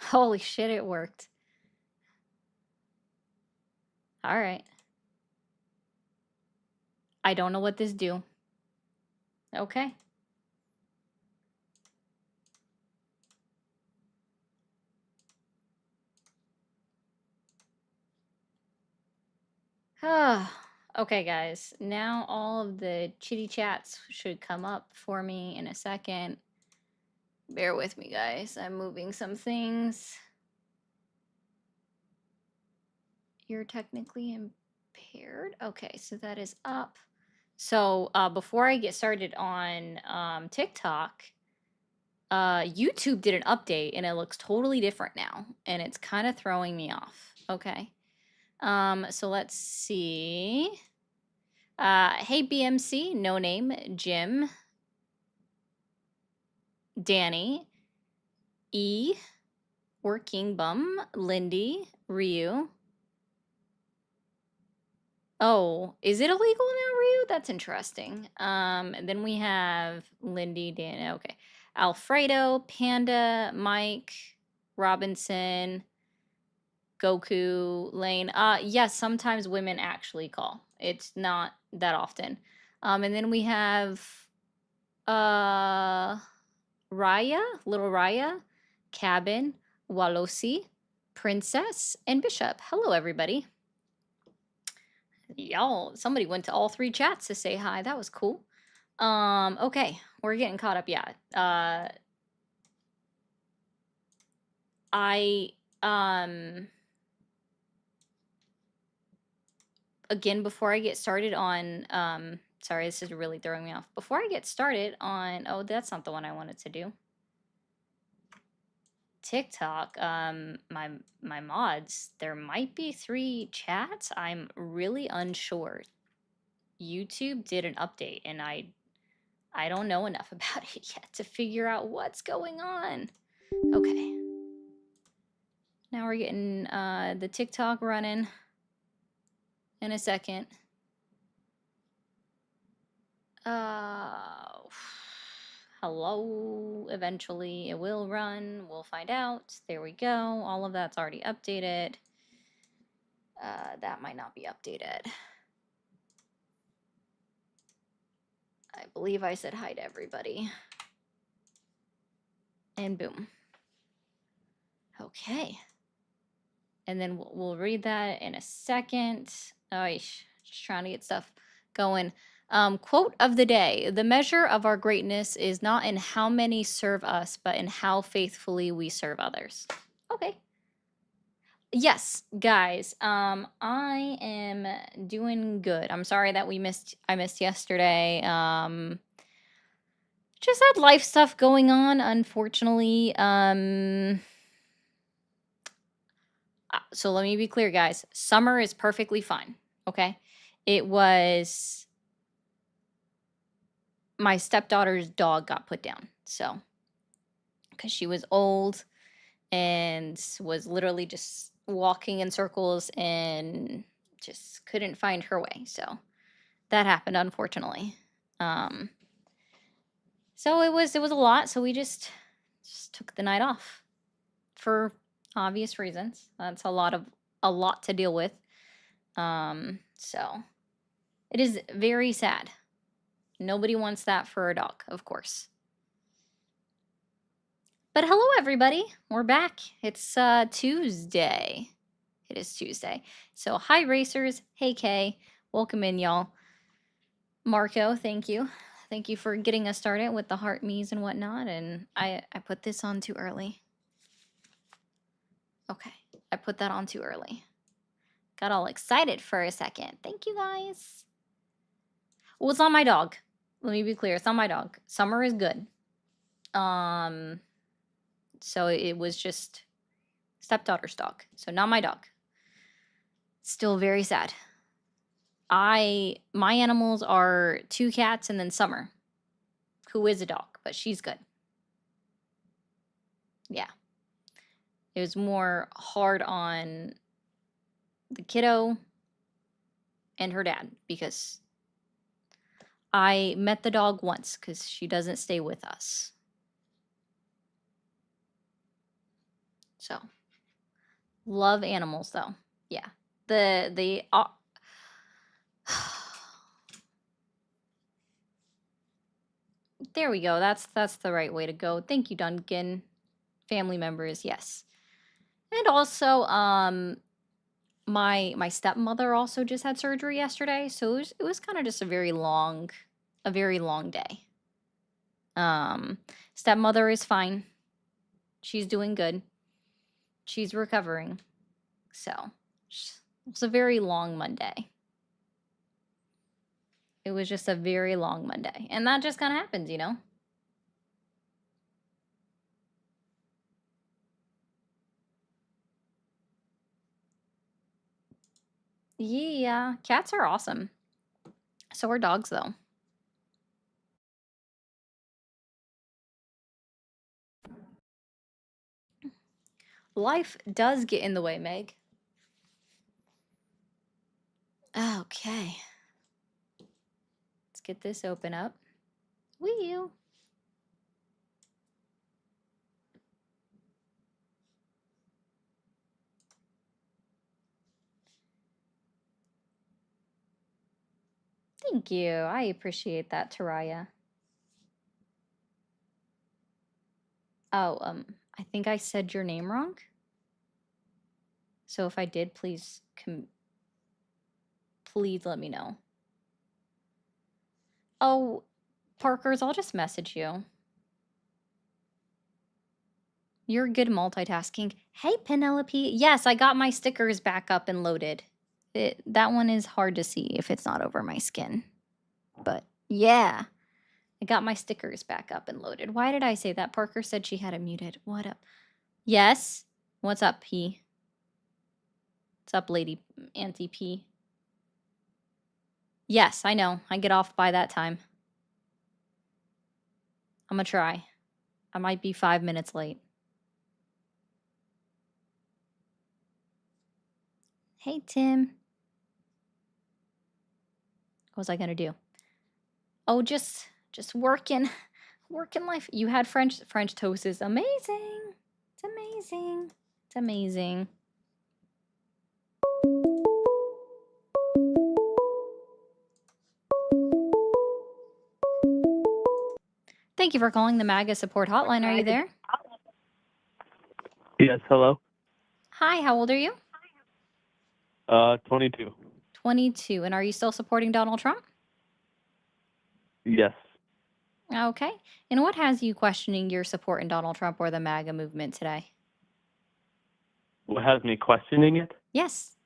Holy shit, it worked. All right. I don't know what this do. Okay. Okay, guys. Now all of the chitty chats should come up for me in a second. Bear with me, guys. I'm moving some things. You're technically impaired. Okay, so that is up. So before I get started on TikTok, YouTube did an update and it looks totally different now, and it's kind of throwing me off. Okay. So let's see. Hey BMC, no name, Jim, Danny, E, Working Bum, Lindy, Ryu. Oh, is it illegal now, Ryu? That's interesting. And then we have Lindy, Dan, okay. Alfredo, Panda, Mike, Robinson, Goku, Lane. Yes, sometimes women actually call. It's not that often. And then we have uh Raya, little Raya, Cabin, Walosi, Princess, and Bishop. Hello, everybody. Y'all, somebody went to all three chats to say hi. That was cool. Okay, we're getting caught up. Yeah. I again, before I get started on sorry, this is really throwing me off. Before I get started on, oh, that's not the one I wanted to do. TikTok, my mods, there might be 3 chats. I'm really unsure. YouTube did an update and I don't know enough about it yet to figure out what's going on. Okay. Now we're getting the TikTok running in a second. Hello. Eventually it will run. We'll find out. There we go. All of that's already updated. That might not be updated. I believe I said hi to everybody. And boom. Okay. And then we'll read that in a second. Just trying to get stuff going. Quote of the day: the measure of our greatness is not in how many serve us, but in how faithfully we serve others. Okay. Yes, guys. I am doing good. I'm sorry that I missed yesterday. Just had life stuff going on, unfortunately. So let me be clear, guys. Summer is perfectly fine. Okay. It was my stepdaughter's dog got put down. So, because she was old and was literally just walking in circles and just couldn't find her way. So that happened, unfortunately. So it was a lot. So we just took the night off for obvious reasons. That's a lot to deal with. So it is very sad. Nobody wants that for a dog, of course. But hello, everybody. We're back. It's Tuesday. It is Tuesday. So hi, racers. Hey, Kay. Welcome in, y'all. Marco, thank you. Thank you for getting us started with the heart me's and whatnot. And I put this on too early. Okay, I put that on too early. Got all excited for a second. Thank you, guys. Well, it's on my dog. Let me be clear. It's on my dog. Summer is good. So it was just stepdaughter's dog. So not my dog. Still very sad. My animals are 2 cats and then Summer, who is a dog, but she's good. Yeah. It was more hard on the kiddo and her dad because I met the dog once because she doesn't stay with us. So, love animals though. Yeah. The There we go. That's the right way to go. Thank you, Duncan. Family members, yes. And also, my stepmother also just had surgery yesterday, so it was kind of just a very long day. Stepmother is fine. She's doing good. She's recovering. So, it was a very long Monday. It was just a very long Monday. And that just kind of happens, you know? Yeah, cats are awesome. So are dogs, though. Life does get in the way, Meg. Okay. Let's get this open up. Wheel. Thank you. I appreciate that, Taraya. Oh, I think I said your name wrong. So if I did, please let me know. Oh, Parkers, I'll just message you. You're good multitasking. Hey, Penelope. Yes, I got my stickers back up and loaded. That one is hard to see if it's not over my skin. But yeah, I got my stickers back up and loaded. Why did I say that? Parker said she had it muted. What up? Yes? What's up, P? What's up, Lady Auntie P? Yes, I know. I get off by that time. I'm gonna try. I might be 5 minutes late. Hey, Tim. What was I gonna do? Oh, just working life. You had French toast is amazing. It's amazing. It's amazing. Thank you for calling the MAGA support hotline. Are you there? Yes, hello. Hi, how old are you? 22. 22. And are you still supporting Donald Trump? Yes. Okay. And what has you questioning your support in Donald Trump or the MAGA movement today? What has me questioning it? Yes.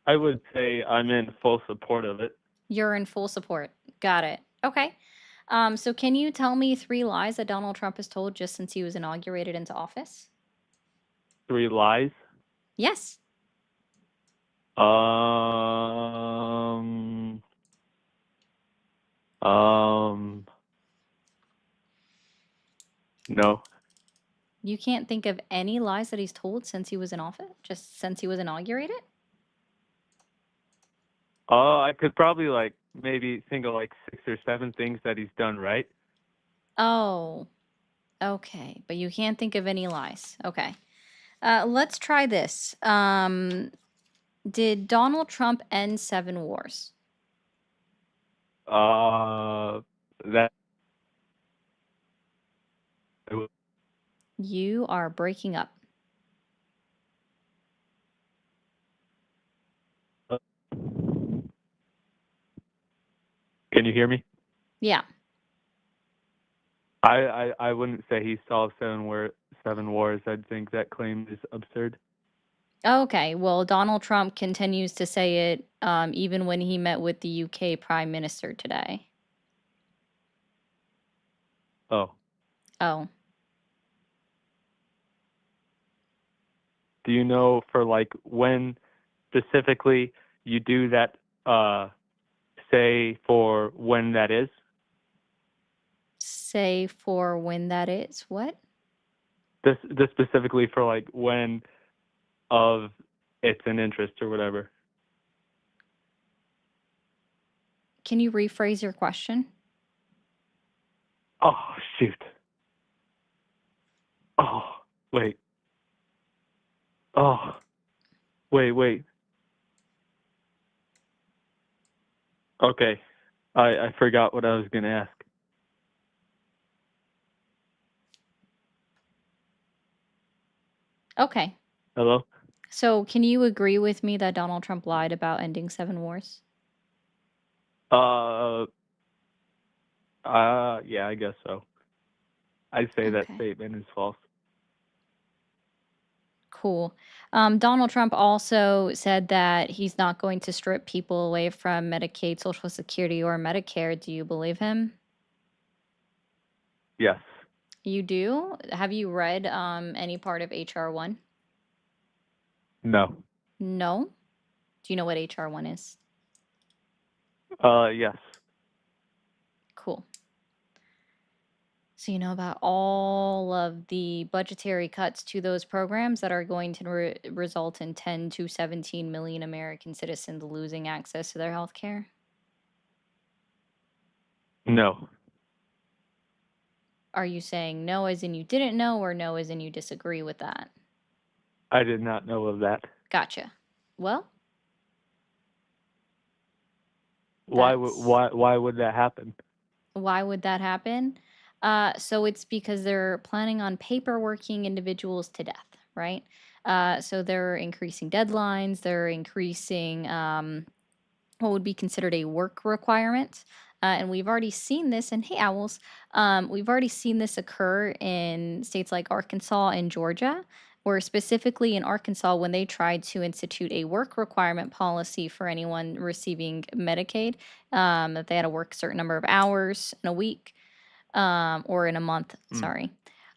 I would say I'm in full support of it. You're in full support. Got it. Okay. So can you tell me 3 lies that Donald Trump has told just since he was inaugurated into office? 3 lies? Yes. No. You can't think of any lies that he's told since he was in office? Just since he was inaugurated? I could probably maybe think of 6 or 7 things that he's done right. Oh. Okay. But you can't think of any lies. Okay. Let's try this. Did Donald Trump end 7 wars? That You are breaking up. Can you hear me? Yeah. I wouldn't say he solved 7 wars. I'd think that claim is absurd. Okay. Well, Donald Trump continues to say it even when he met with the UK Prime Minister today. Oh. Oh. Do you know for when specifically you do that say for when that is? Say for when that is. What? This specifically for when of it's an interest or whatever. Can you rephrase your question? Oh shoot. Oh. Wait. Oh, wait. Okay. I forgot what I was gonna ask. Okay. Hello? So, can you agree with me that Donald Trump lied about ending 7 wars? Uh, yeah, I guess so. I'd say that Okay. statement is false. Cool. Donald Trump also said that he's not going to strip people away from Medicaid, Social Security, or Medicare. Do you believe him? Yes. You do? Have you read any part of HR 1? No. No? Do you know what HR 1 is? Yes. Cool. So you know about all of the budgetary cuts to those programs that are going to result in 10 to 17 million American citizens losing access to their health care? No. Are you saying no as in you didn't know, or no as in you disagree with that? I did not know of that. Gotcha. Well, Why would that's why would that happen? why would that happen? So it's because they're planning on paperworking individuals to death, right? So they're increasing deadlines, they're increasing what would be considered a work requirement. And we've already seen this, and hey, owls, we've already seen this occur in states like Arkansas and Georgia, where specifically in Arkansas, when they tried to institute a work requirement policy for anyone receiving Medicaid, that they had to work a certain number of hours in a week, or in a month, Mm. sorry.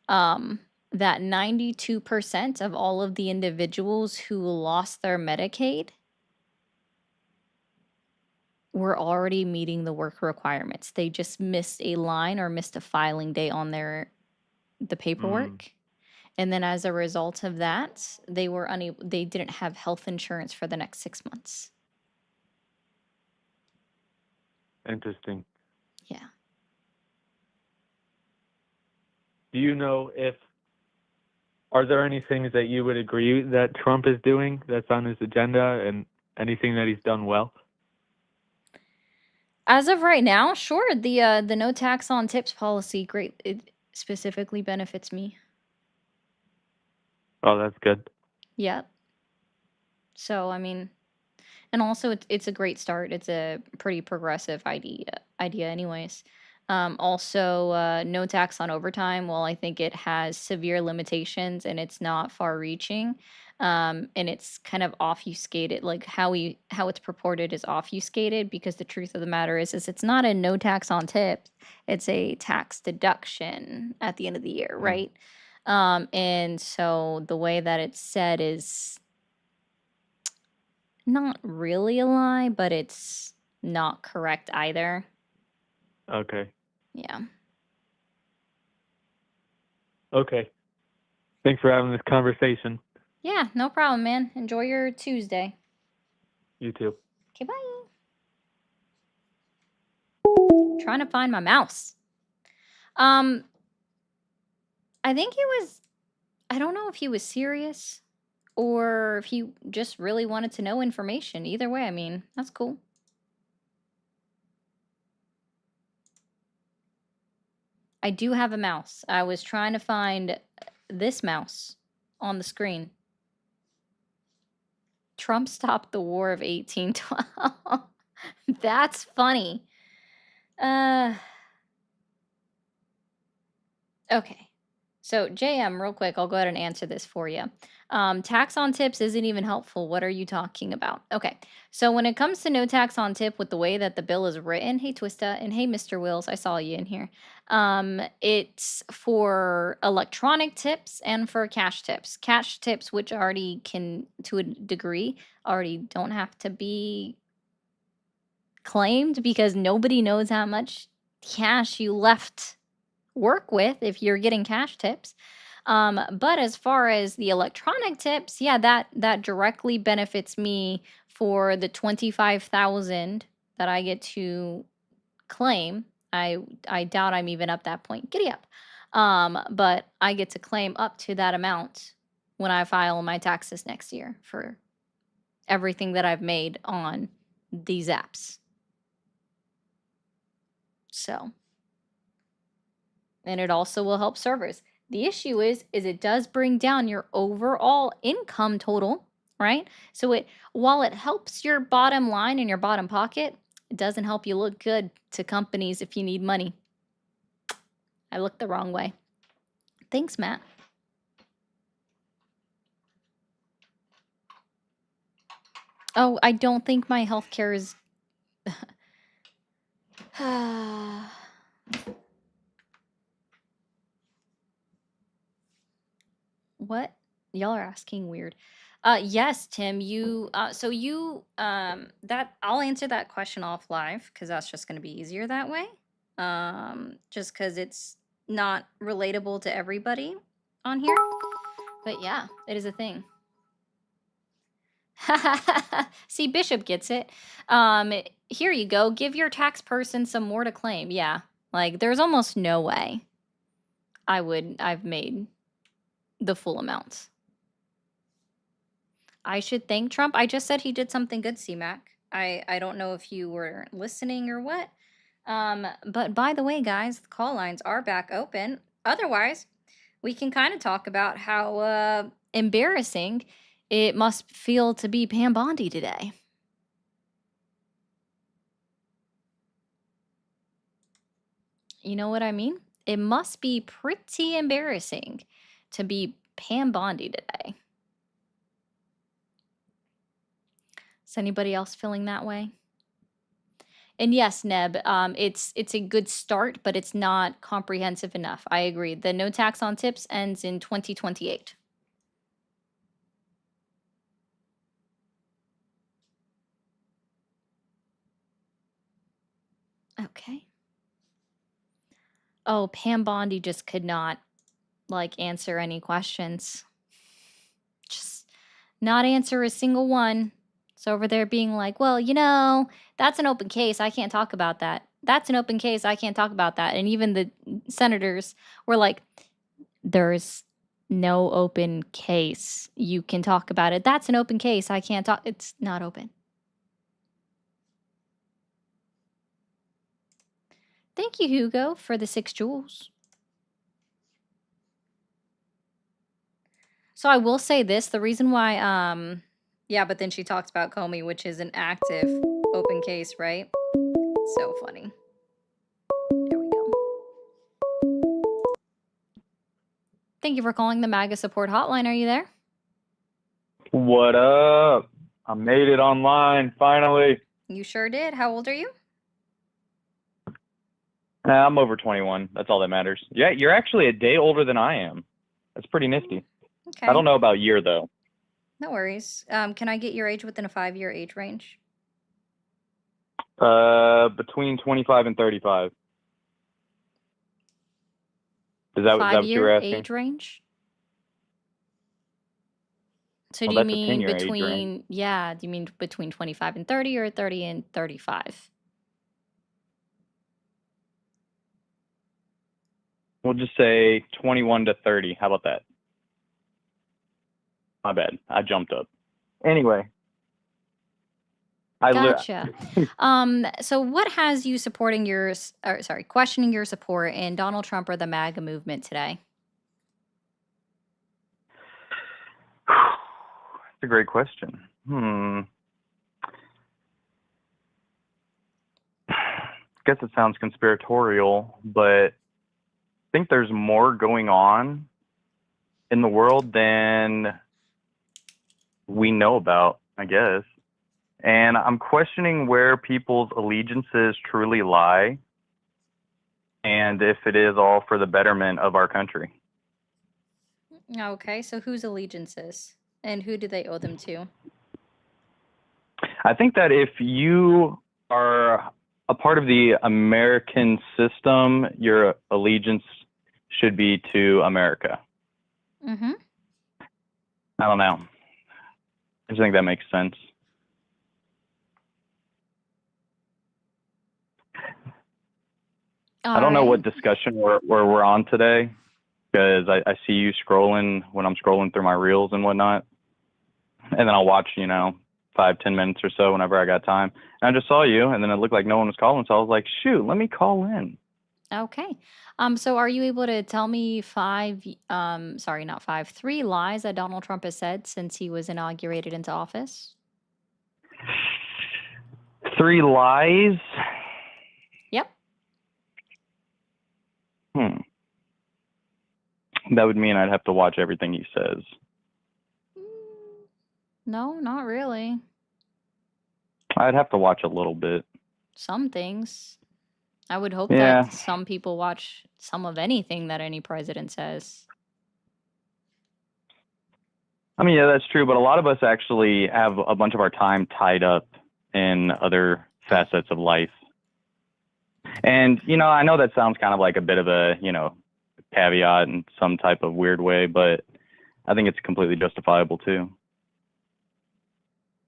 Um, that 92% of all of the individuals who lost their Medicaid were already meeting the work requirements. They just missed a line or missed a filing date on the Mm. paperwork. And then as a result of that, they didn't have health insurance for the next 6 months. Interesting. Yeah. Do you know if are there any things that you would agree that Trump is doing that's on his agenda and anything that he's done well? As of right now, sure, the no tax on tips policy, great. It specifically benefits me. Oh, that's good. Yep. So, I mean, and also it's a great start. It's a pretty progressive idea anyways. Also, no tax on overtime. Well, I think it has severe limitations and it's not far reaching. And it's kind of obfuscated, like how it's purported is obfuscated, because the truth of the matter is it's not a no tax on tips. It's a tax deduction at the end of the year, Mm. right? And so the way that it's said is not really a lie, but it's not correct either. Okay. Yeah. Okay. Thanks for having this conversation. Yeah, no problem, man. Enjoy your Tuesday. You too. Okay, bye. Trying to find my mouse. Um, I think I don't know if he was serious or if he just really wanted to know information. Either way, I mean, that's cool. I do have a mouse. I was trying to find this mouse on the screen. Trump stopped the War of 1812. That's funny. Uh, okay. So, JM, real quick, I'll go ahead and answer this for you. Tax on tips isn't even helpful. What are you talking about? Okay. So, when it comes to no tax on tip, with the way that the bill is written, hey, Twista, and hey, Mr. Wills, I saw you in here. It's for electronic tips and for cash tips. Cash tips, which already can, to a degree, already don't have to be claimed because nobody knows how much cash you left work with if you're getting cash tips. But as far as the electronic tips, yeah, that directly benefits me for the 25,000 that I get to claim. I doubt I'm even up that point. Giddy up. But I get to claim up to that amount when I file my taxes next year for everything that I've made on these apps. So, and it also will help servers. The issue is it does bring down your overall income total, right? So while it helps your bottom line and your bottom pocket, it doesn't help you look good to companies if you need money. I looked the wrong way. Thanks, Matt. Oh, I don't think my healthcare is what? Y'all are asking weird. Yes, Tim, that I'll answer that question off live because that's just going to be easier that way. Just because it's not relatable to everybody on here. But yeah, it is a thing. See, Bishop gets it. Here you go. Give your tax person some more to claim. Yeah, like there's almost no way I've made the full amount. I should thank Trump. I just said he did something good, CMAC. I don't know if you were listening or what. But by the way, guys, the call lines are back open. Otherwise, we can kind of talk about how embarrassing it must feel to be Pam Bondi today. You know what I mean? It must be pretty embarrassing to be Pam Bondi today. Is anybody else feeling that way? And yes, Neb, it's a good start, but it's not comprehensive enough. I agree. The no tax on tips ends in 2028. Okay. Oh, Pam Bondi just could not like answer any questions. Just not answer a single one. So over there being like, well, that's an open case. I can't talk about that. That's an open case. I can't talk about that. And even the senators were like, there's no open case. You can talk about it. That's an open case. I can't talk. It's not open. Thank you, Hugo, for the 6 jewels. So I will say this, the reason why, yeah, but then she talks about Comey, which is an active open case, right? So funny. There we go. Thank you for calling the MAGA support hotline. Are you there? What up? I made it online, finally. You sure did. How old are you? I'm over 21. That's all that matters. Yeah, you're actually a day older than I am. That's pretty nifty. Okay. I don't know about year, though. No worries. Can I get your age within a 5-year age range? Between 25 and 35. Is that what you were asking? Age range? So Well, do you that's a mean 10-year age range. between, yeah, do you mean between 25 and 30 or 30 and 35? We'll just say 21 to 30. How about that? My bad. I jumped up. Anyway. Gotcha. So what has you questioning your support in Donald Trump or the MAGA movement today? That's a great question. I guess it sounds conspiratorial, but I think there's more going on in the world than we know about, I guess. And I'm questioning where people's allegiances truly lie and if it is all for the betterment of our country. Okay, so whose allegiances and who do they owe them to? I think that if you are a part of the American system, your allegiance should be to America. Mm-hmm. I don't know. I just think that makes sense. I don't know what discussion we're on today. because I see you scrolling when I'm scrolling through my reels and whatnot. And then I'll watch, 5-10 minutes or so whenever I got time. And I just saw you, and then it looked like no one was calling, so I was like, shoot, let me call in. Okay. So are you able to tell me sorry, not five, 3 lies that Donald Trump has said since he was inaugurated into office? 3 lies? Yep. That would mean I'd have to watch everything he says. No, not really. I'd have to watch a little bit. Some things. I would hope Yeah. that some people watch some of anything that any president says. I mean, yeah, that's true, but a lot of us actually have a bunch of our time tied up in other facets of life. And, I know that sounds kind of like a bit of a, caveat in some type of weird way, but I think it's completely justifiable too.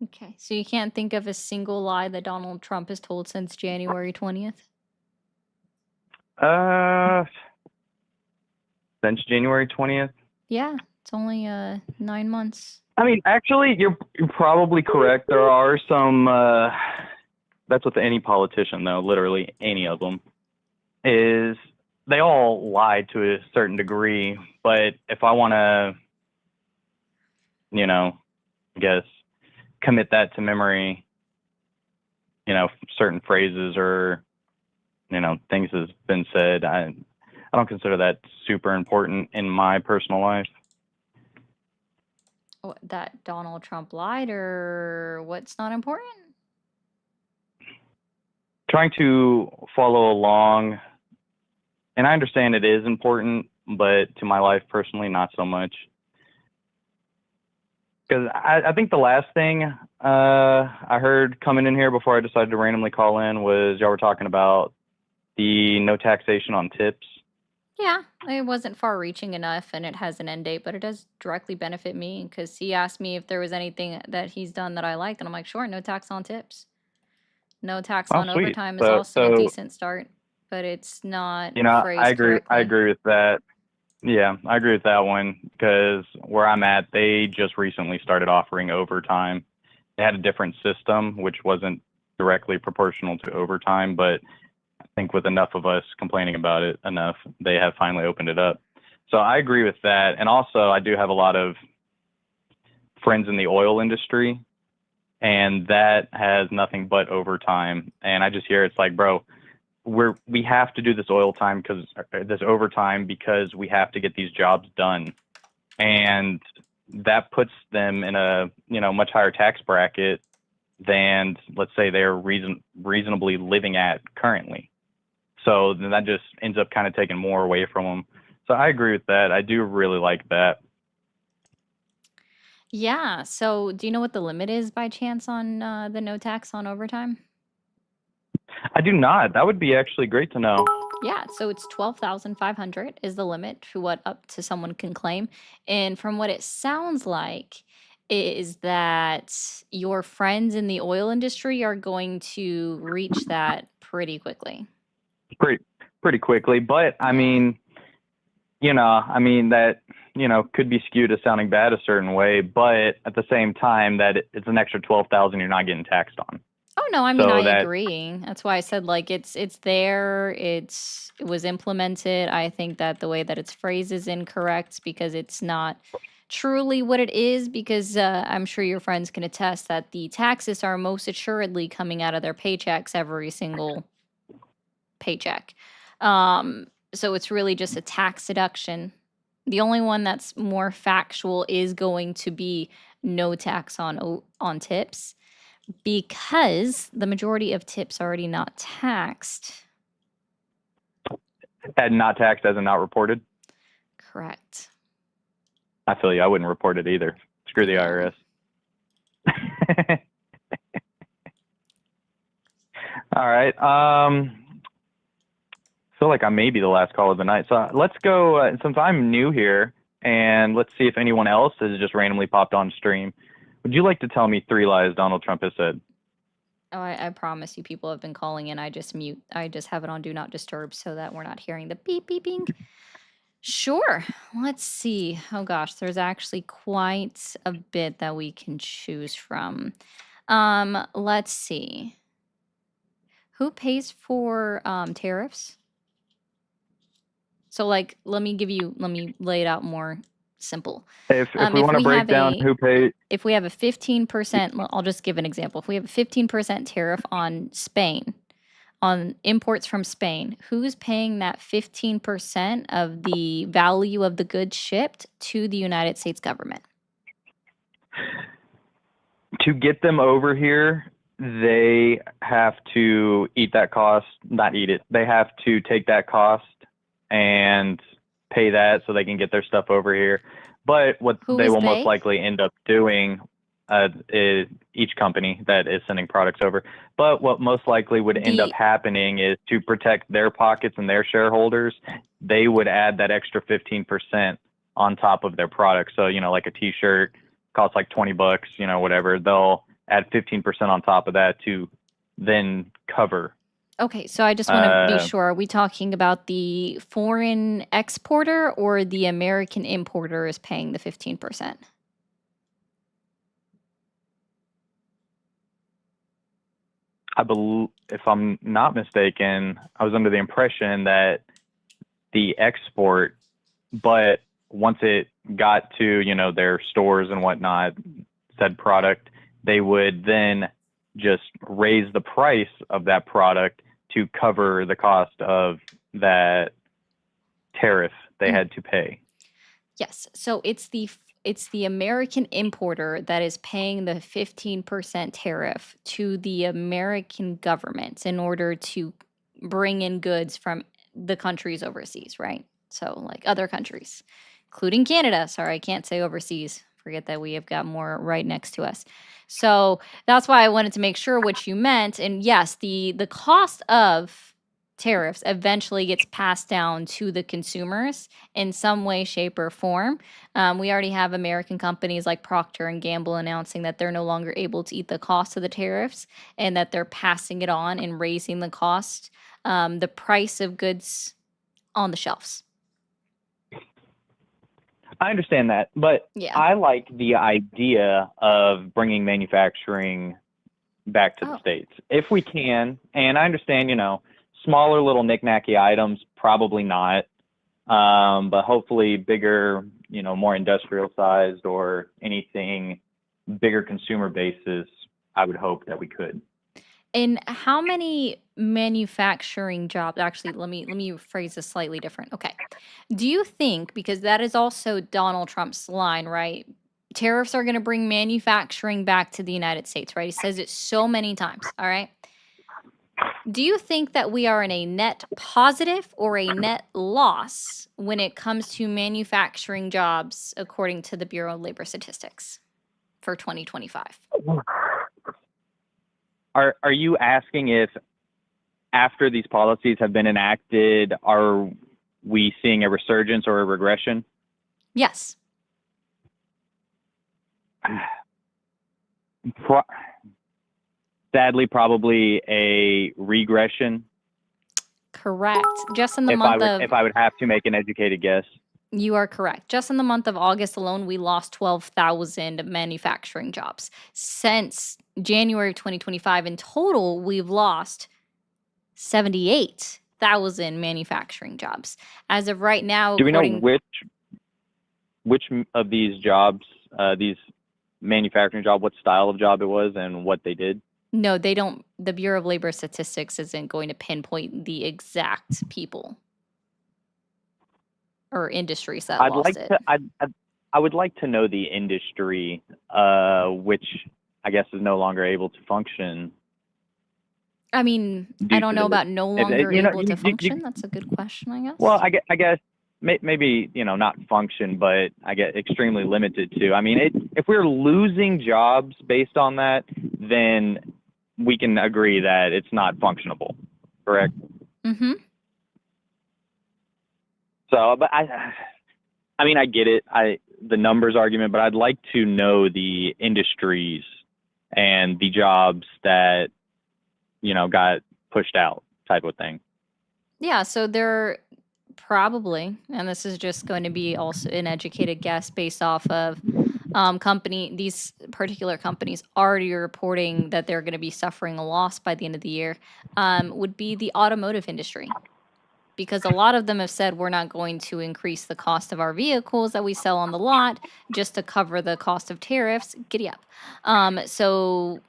Okay. So you can't think of a single lie that Donald Trump has told since January 20th? Since January 20th? Yeah, it's only 9 months. I mean, actually, you're probably correct. There are some, that's with any politician, though, literally any of them, is they all lie to a certain degree. But if I want to, I guess, commit that to memory, certain phrases or, things that's been said, I don't consider that super important in my personal life. That Donald Trump lied, or what's not important? Trying to follow along, and I understand it is important, but to my life personally, not so much. Because I think the last thing I heard coming in here before I decided to randomly call in was y'all were talking about the no taxation on tips. Yeah, it wasn't far reaching enough and it has an end date, but it does directly benefit me because he asked me if there was anything that he's done that I liked, and I'm like, sure, no tax on tips. No tax Oh, on sweet. overtime is also a So, decent start, but it's not I phrased agree. correctly. I agree with that. Yeah, I agree with that one because where I'm at, they just recently started offering overtime. They had a different system, which wasn't directly proportional to overtime, but I think with enough of us complaining about it enough, they have finally opened it up. So I agree with that. And also, I do have a lot of friends in the oil industry, and that has nothing but overtime. And I just hear it's like, bro, we have to do this overtime because we have to get these jobs done, and that puts them in a much higher tax bracket than, let's say, they're reasonably living at currently. So then that just ends up kind of taking more away from them. So I agree with that. I do really like that. Yeah, so do you know what the limit is by chance on the no tax on overtime? I do not. That would be actually great to know. Yeah, so it's 12,500 is the limit to what up to someone can claim. And from what it sounds like is that your friends in the oil industry are going to reach that pretty quickly. Pretty quickly. But I Yeah. mean, that, could be skewed as sounding bad a certain way, but at the same time that it's an extra 12,000 you're not getting taxed on. Oh no, I mean, So I that, agree. That's why I said like it's there, it was implemented. I think that the way that it's phrased is incorrect because it's not truly what it is, because I'm sure your friends can attest that the taxes are most assuredly coming out of their paychecks every single paycheck. So it's really just a tax deduction. The only one that's more factual is going to be no tax on tips, because the majority of tips are already not taxed. and not taxed as in not reported. Correct. I feel you. I wouldn't report it either. Screw the Yeah. IRS. All right. Feel like I may be the last call of the night. So let's go, since I'm new here, and let's see if anyone else has just randomly popped on stream. Would you like to tell me 3 lies Donald Trump has said? Oh, I promise you, people have been calling in. I just have it on Do Not Disturb so that we're not hearing the beep beeping. Sure. Let's see. Oh gosh, there's actually quite a bit that we can choose from. Let's see. Who pays for tariffs? So like let me lay it out more simple. If we If want to we break have down a who pays, if we have a 15%, I'll just give an example. If we have a 15% tariff on Spain, on imports from Spain, who's paying that 15% of the value of the goods shipped to the United States government? to get them over here, they have to eat that cost, not eat it. They have to take that cost and pay that so they can get their stuff over here. But what Who they is will most they? likely end up doing is each company that is sending products over. But what most likely would end up The happening is to protect their pockets and their shareholders, they would add that extra 15% on top of their product. So, you know, like a t-shirt costs like $20, you know, whatever. They'll add 15% on top of that to then cover. Okay, so I just want to be Uh, sure. Are we talking about the foreign exporter or the American importer is paying the 15%? I believe, if I'm not mistaken, I was under the impression that the export, but once it got to, you know, their stores and whatnot, said product, they would then just raise the price of that product to cover the cost of that tariff they Mm. had to pay. Yes. So it's the American importer that is paying the 15% tariff to the American government in order to bring in goods from the countries overseas, right? So like other countries, including Canada. Sorry, I can't say overseas. Forget that we have got more right next to us. So that's why I wanted to make sure what you meant. And yes, the cost of tariffs eventually gets passed down to the consumers in some way, shape, or form. We already have American companies like Procter and Gamble announcing that they're no longer able to eat the cost of the tariffs and that they're passing it on and raising the cost, the price of goods on the shelves. I understand that, but Yeah. I like the idea of bringing manufacturing back to the Oh. States if we can. And I understand, you know, smaller little knick-knacky items, probably not. But hopefully bigger, you know, more industrial sized or anything bigger consumer basis, I would hope that we could. And how many manufacturing jobs actually let me phrase this slightly different. Okay. Do you think, because that is also Donald Trump's line, right? Tariffs are going to bring manufacturing back to the United States, right? He says it so many times, all right? Do you think that we are in a net positive or a net loss when it comes to manufacturing jobs according to the Bureau of Labor Statistics for 2025? Are you asking if after these policies have been enacted, are we seeing a resurgence or a regression? Yes. Sadly, probably a regression. Correct. Just in the month of If I would have to make an educated guess. You are correct. Just in the month of August alone, we lost 12,000 manufacturing jobs. Since January of 2025, in total, we've lost 78,000 manufacturing jobs. As of right now, Do we know according which of these jobs, these manufacturing job, what style of job it was and what they did? No, they don't. The Bureau of Labor Statistics isn't going to pinpoint the exact people or industries that I'd lost like it. to. I would like to know the industry, which I guess is no longer able to function. I mean, due I don't to know the- about no if- longer you know, able you- to you- function. That's a good question, I guess. Well, I guess maybe, you know, not function, but I get extremely limited to. I mean, if we're losing jobs based on that, then we can agree that it's not functionable, correct? Mm-hmm. So, but I mean, I get it, the numbers argument, but I'd like to know the industries and the jobs that, you know, got pushed out, type of thing. Yeah, so they're Probably, and this is just going to be also an educated guess based off of these particular companies already reporting that they're going to be suffering a loss by the end of the year, would be the automotive industry. Because a lot of them have said we're not going to increase the cost of our vehicles that we sell on the lot just to cover the cost of tariffs. Giddy up. So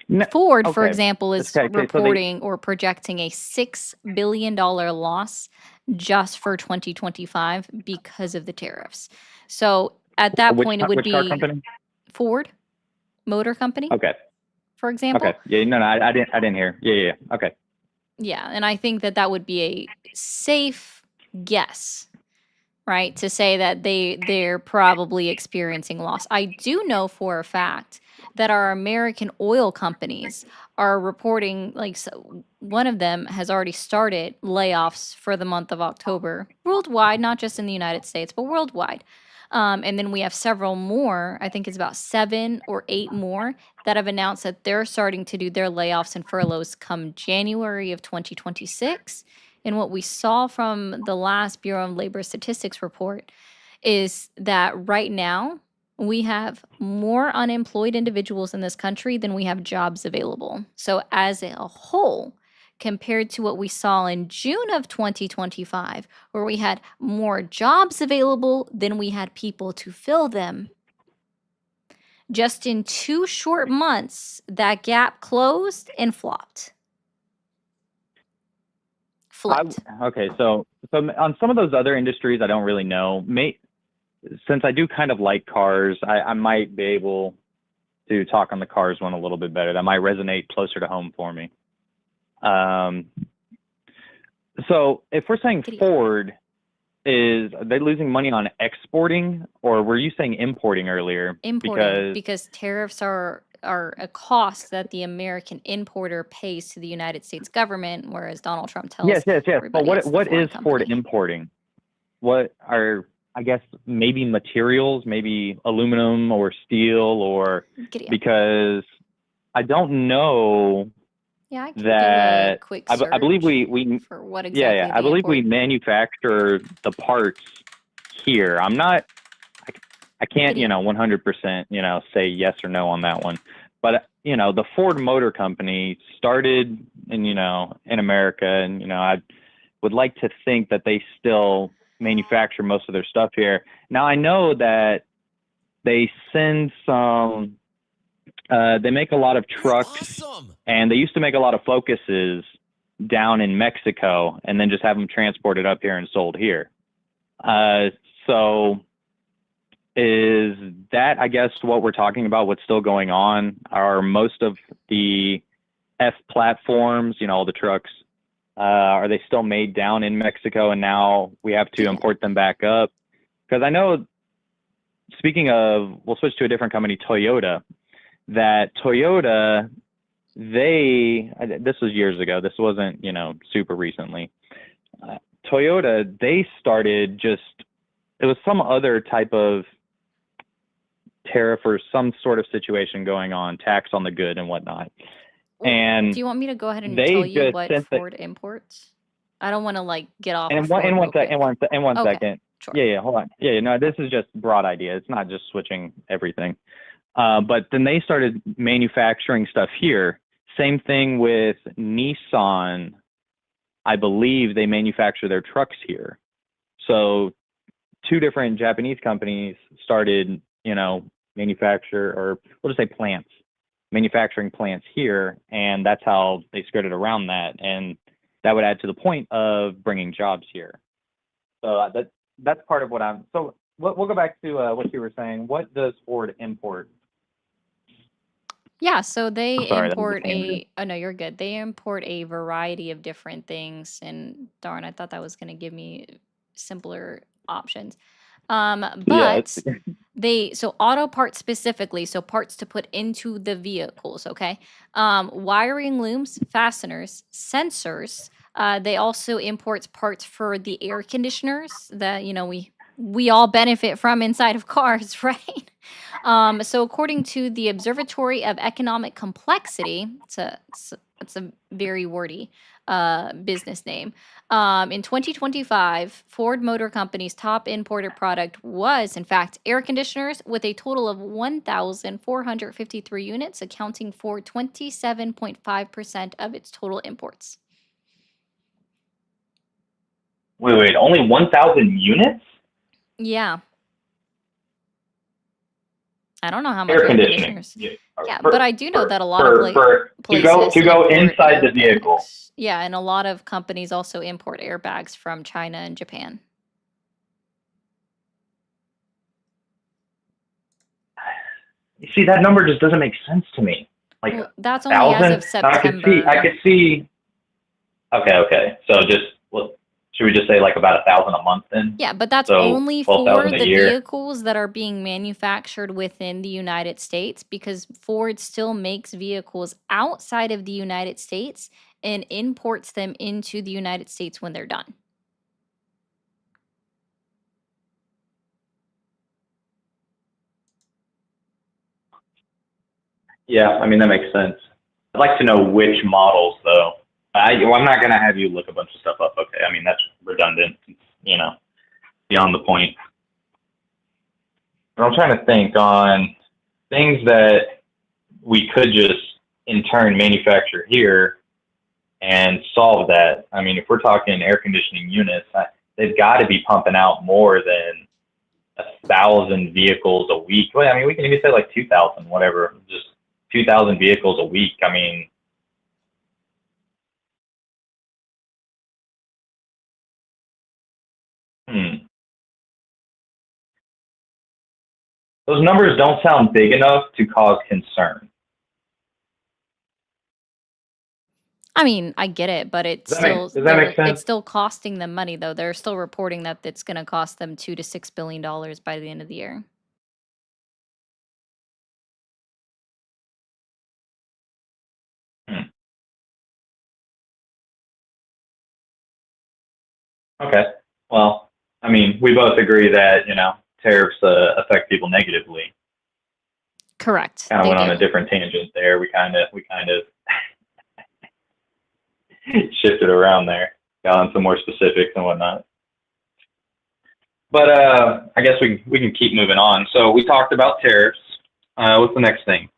No, Ford, for okay. example, is Okay, so they, reporting or projecting a $6 billion loss just for 2025 because of the tariffs. So at that point, it would which car be company? Ford Motor Company, Okay. for example. Okay. Yeah. No. I didn't hear. Yeah. Okay. Yeah, and I think that that would be a safe guess, right? To say that they're probably experiencing loss. I do know for a fact that our American oil companies are reporting, like, so one of them has already started layoffs for the month of October worldwide, not just in the United States, but worldwide. And then we have several more, I think it's about 7 or 8 more that have announced that they're starting to do their layoffs and furloughs come January of 2026. And what we saw from the last Bureau of Labor Statistics report is that right now we have more unemployed individuals in this country than we have jobs available. So, as a whole, compared to what we saw in June of 2025, where we had more jobs available than we had people to fill them, just in 2 short months, that gap closed and flopped. Flipped. Okay. So on some of those other industries, I don't really know. Since I do kind of like cars, I might be able to talk on the cars one a little bit better. That might resonate closer to home for me. So if we're saying Ford are they losing money on exporting, or were you saying importing earlier? Importing, because tariffs are a cost that the American importer pays to the United States government, whereas Donald Trump tells Yes. But everybody it's the what foreign is Ford company. importing? What are, I guess, maybe materials, maybe aluminum or steel, or Giddy up. because I don't know Yeah, I can do a that quick search I believe we for what exactly I they believe we import. manufacture the parts here. I can't, Giddy up. 100%, say yes or no on that one. But, the Ford Motor Company started in America, and, I would like to think that they still manufacture most of their stuff here. Now, I know that they send some, they make a lot of trucks, and they used to make a lot of Focuses down in Mexico and then just have them transported up here and sold here. So is that, I guess, what we're talking about, what's still going on? Are most of the F platforms, all the trucks, are they still made down in Mexico and now we have to import them back up? Because I know, speaking of, we'll switch to a different company, Toyota, that Toyota, this was years ago, this wasn't, super recently. Toyota, they started it was some other type of tariff or some sort of situation going on, tax on the good and whatnot. And do you want me to go ahead and tell you what Ford imports? I don't want to get off. And one second. Sure. Yeah, hold on. Yeah, no, this is just broad idea. It's not just switching everything. But then they started manufacturing stuff here. Same thing with Nissan. I believe they manufacture their trucks here. So 2 different Japanese companies started, manufacture, or we'll just say manufacturing plants here, and that's how they skirted around that. And that would add to the point of bringing jobs here. So that's part of what so we'll go back to what you were saying. What does Ford import? Yeah, so they import oh no, you're good. They import a variety of different things, and darn, I thought that was going to give me simpler options. But so auto parts specifically, so parts to put into the vehicles, okay? Wiring looms, fasteners, sensors. They also import parts for the air conditioners that, we all benefit from inside of cars, right? So according to the Observatory of Economic Complexity, it's a very wordy business name. In 2025, Ford Motor Company's top imported product was, in fact, air conditioners, with a total of 1,453 units, accounting for 27.5% of its total imports. Wait, only 1,000 units? Yeah. I don't know how much Air air conditioning. conditioners. Yeah, but I do know that a lot of to go import inside the vehicle. airbags. Yeah, and a lot of companies also import airbags from China and Japan. You see, that number just doesn't make sense to me. Like Well, that's only as 1,000. of September. I could see. Okay. So should we just say like about 1,000 a month then? Yeah, but that's So, only for 12,000 a the year. vehicles that are being manufactured within the United States, because Ford still makes vehicles outside of the United States and imports them into the United States when they're done. Yeah, I mean that makes sense. I'd like to know which models though. I'm not gonna have you look a bunch of stuff up. Okay, I mean that's redundant. You know, beyond the point. But I'm trying to think on things that we could just in turn manufacture here and solve that. I mean, if we're talking air conditioning units, they've got to be pumping out more than 1,000 vehicles a week. Well, I mean, we can even say like 2,000, whatever, just 2,000 vehicles a week. I mean, those numbers don't sound big enough to cause concern. I mean, I get it, but it's Does that make sense? it's still costing them money though. They're still reporting that it's going to cost them $2 to $6 billion by the end of the year. Okay. Well, I mean, we both agree that, you know, tariffs affect people negatively. Correct. Kind of they went on do. a different tangent there. We kind of shifted around there, got on some more specifics and whatnot. But I guess we can keep moving on. So we talked about tariffs. What's the next thing?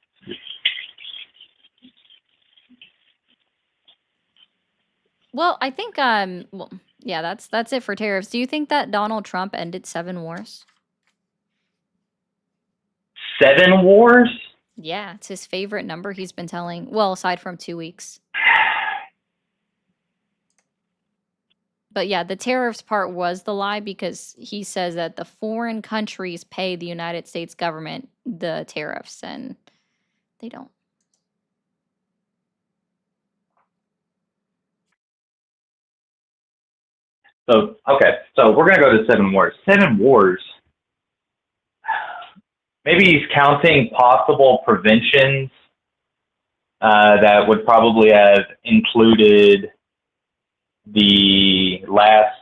Well, I think well, yeah, that's it for tariffs. Do you think that Donald Trump ended 7 wars? 7 wars? Yeah, it's his favorite number he's been telling. Well, aside from 2 weeks. But yeah, the tariffs part was the lie, because he says that the foreign countries pay the United States government the tariffs, and they don't. So, okay. So we're going to go to 7 wars. 7 wars. Maybe he's counting possible preventions that would probably have included the last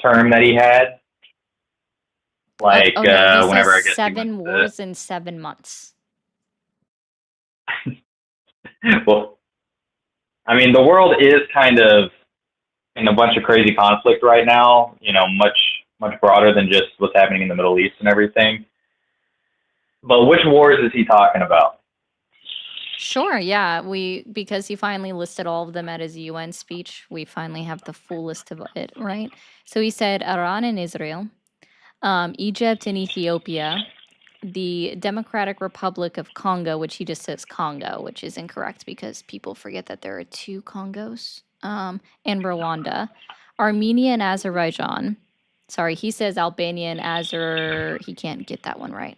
term that he had. Like, oh, no, he whenever says I guess 7 wars in 7 months. Well, I mean, the world is kind of in a bunch of crazy conflict right now, you know, much broader than just what's happening in the Middle East and everything. But which wars is he talking about? Sure, yeah. Because he finally listed all of them at his UN speech, we finally have the full list of it, right? So he said Iran and Israel, Egypt and Ethiopia, the Democratic Republic of Congo, which he just says Congo, which is incorrect because people forget that there are 2 Congos, and Rwanda, Armenia and Azerbaijan. Sorry, he says Albania and he can't get that one right.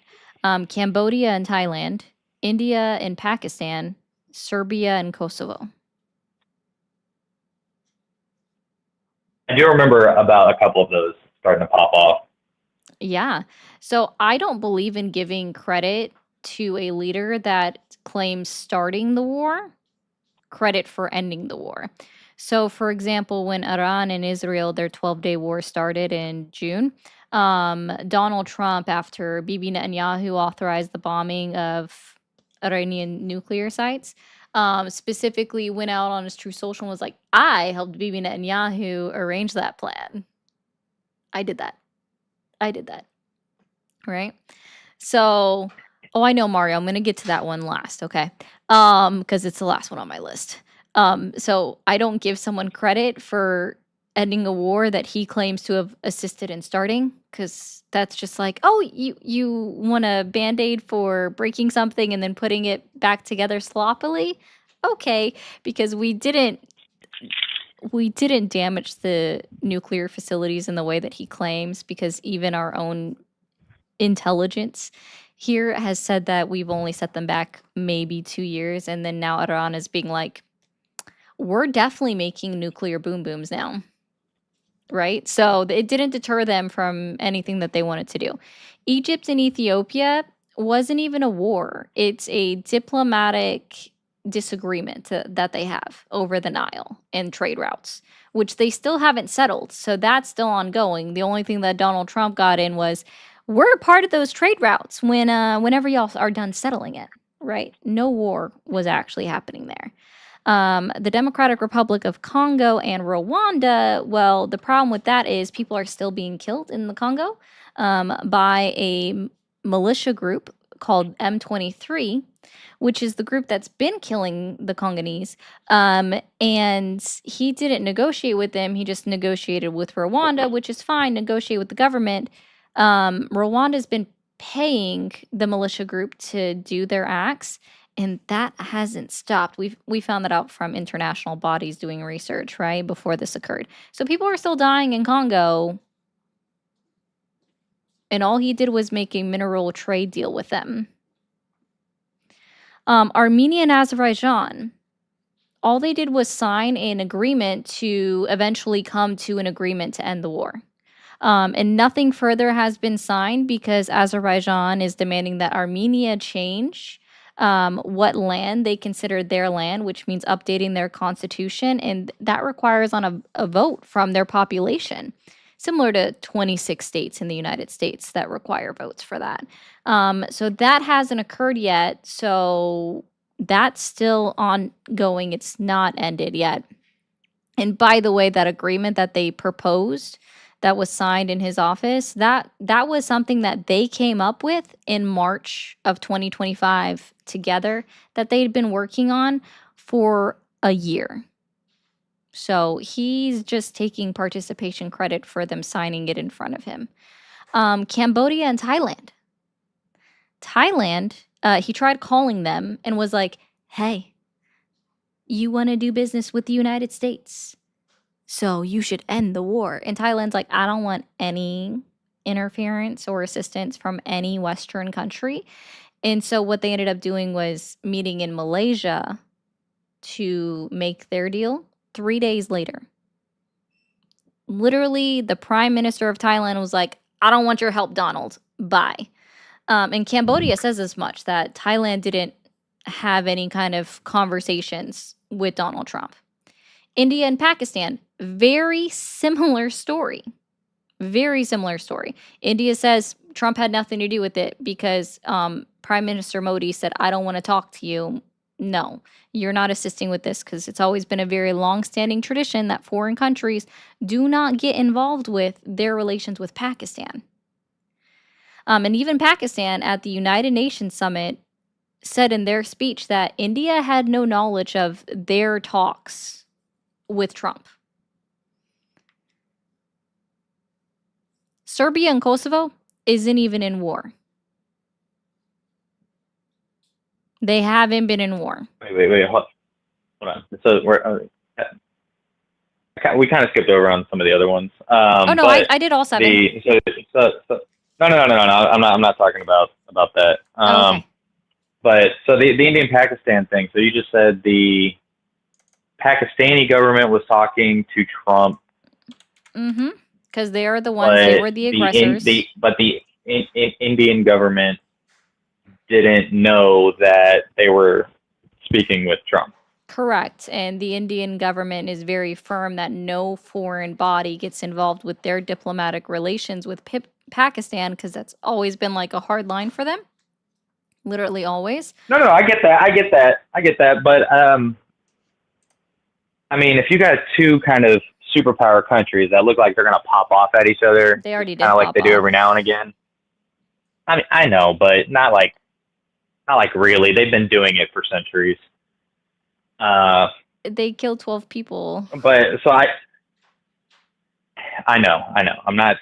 Cambodia and Thailand, India and Pakistan, Serbia and Kosovo. I do remember about a couple of those starting to pop off. Yeah. So I don't believe in giving credit to a leader that claims starting the war credit for ending the war. So, for example, when Iran and Israel, their 12-day war started in June, Donald Trump, after Bibi Netanyahu authorized the bombing of Iranian nuclear sites, specifically went out on his True Social and was like, I helped Bibi Netanyahu arrange that plan. I did that. Right? So, oh, I know, Mario. I'm going to get to that one last, okay? Because it's the last one on my list. So I don't give someone credit for ending a war that he claims to have assisted in starting, because that's just like, oh, you want a band-aid for breaking something and then putting it back together sloppily? Okay, because we didn't damage the nuclear facilities in the way that he claims, because even our own intelligence here has said that we've only set them back maybe 2 years, and then now Iran is being like, we're definitely making nuclear boom booms now, right? So it didn't deter them from anything that they wanted to do. Egypt and Ethiopia wasn't even a war. It's a diplomatic disagreement that they have over the Nile and trade routes, which they still haven't settled. So that's still ongoing. The only thing that Donald Trump got in was, we're a part of those trade routes whenever y'all are done settling it, right? No war was actually happening there. The Democratic Republic of Congo and Rwanda, well, the problem with that is people are still being killed in the Congo by a militia group called M23, which is the group that's been killing the Congolese. And he didn't negotiate with them. He just negotiated with Rwanda, which is fine, negotiate with the government. Rwanda's been paying the militia group to do their acts, and that hasn't stopped. We found that out from international bodies doing research, right, before this occurred. So people are still dying in Congo, and all he did was make a mineral trade deal with them. Armenia and Azerbaijan, all they did was sign an agreement to eventually come to an agreement to end the war. And nothing further has been signed because Azerbaijan is demanding that Armenia change what land they consider their land, which means updating their constitution. And that requires on a vote from their population, similar to 26 states in the United States that require votes for that. So that hasn't occurred yet. So that's still ongoing. It's not ended yet. And by the way, that agreement that they proposed that was signed in his office, that was something that they came up with in March of 2025 together, that they'd been working on for a year. So he's just taking participation credit for them signing it in front of him. Cambodia and Thailand. He tried calling them and was like, hey, you want to do business with the United States, so you should end the war. And Thailand's like, I don't want any interference or assistance from any Western country. And so what they ended up doing was meeting in Malaysia to make their deal 3 days later. Literally, the prime minister of Thailand was like, I don't want your help, Donald. Bye. And Cambodia says as much, that Thailand didn't have any kind of conversations with Donald Trump. India and Pakistan, very similar story. Very similar story. India says Trump had nothing to do with it because Prime Minister Modi said, I don't want to talk to you. No, you're not assisting with this, because it's always been a very long-standing tradition that foreign countries do not get involved with their relations with Pakistan. And even Pakistan at the United Nations Summit said in their speech that India had no knowledge of their talks with Trump. Serbia and Kosovo isn't even in war. They haven't been in war. Wait, hold on. So we kind of skipped over on some of the other ones. Oh no, I did all 7. No. I'm not talking about that. Okay. But so the Indian Pakistan thing. So you just said the Pakistani government was talking to Trump. Mm-hmm. Because they are the ones. They were the aggressors. But the Indian government didn't know that they were speaking with Trump. Correct. And the Indian government is very firm that no foreign body gets involved with their diplomatic relations with Pakistan, because that's always been like a hard line for them. literally always. No, I get that. But I mean, if you got two kind of superpower countries that look like they're gonna pop off at each other, They already did kind of like pop they do off. every now and again. I mean, I know, but not like really. They've been doing it for centuries. They killed 12 people. But so I know. I'm not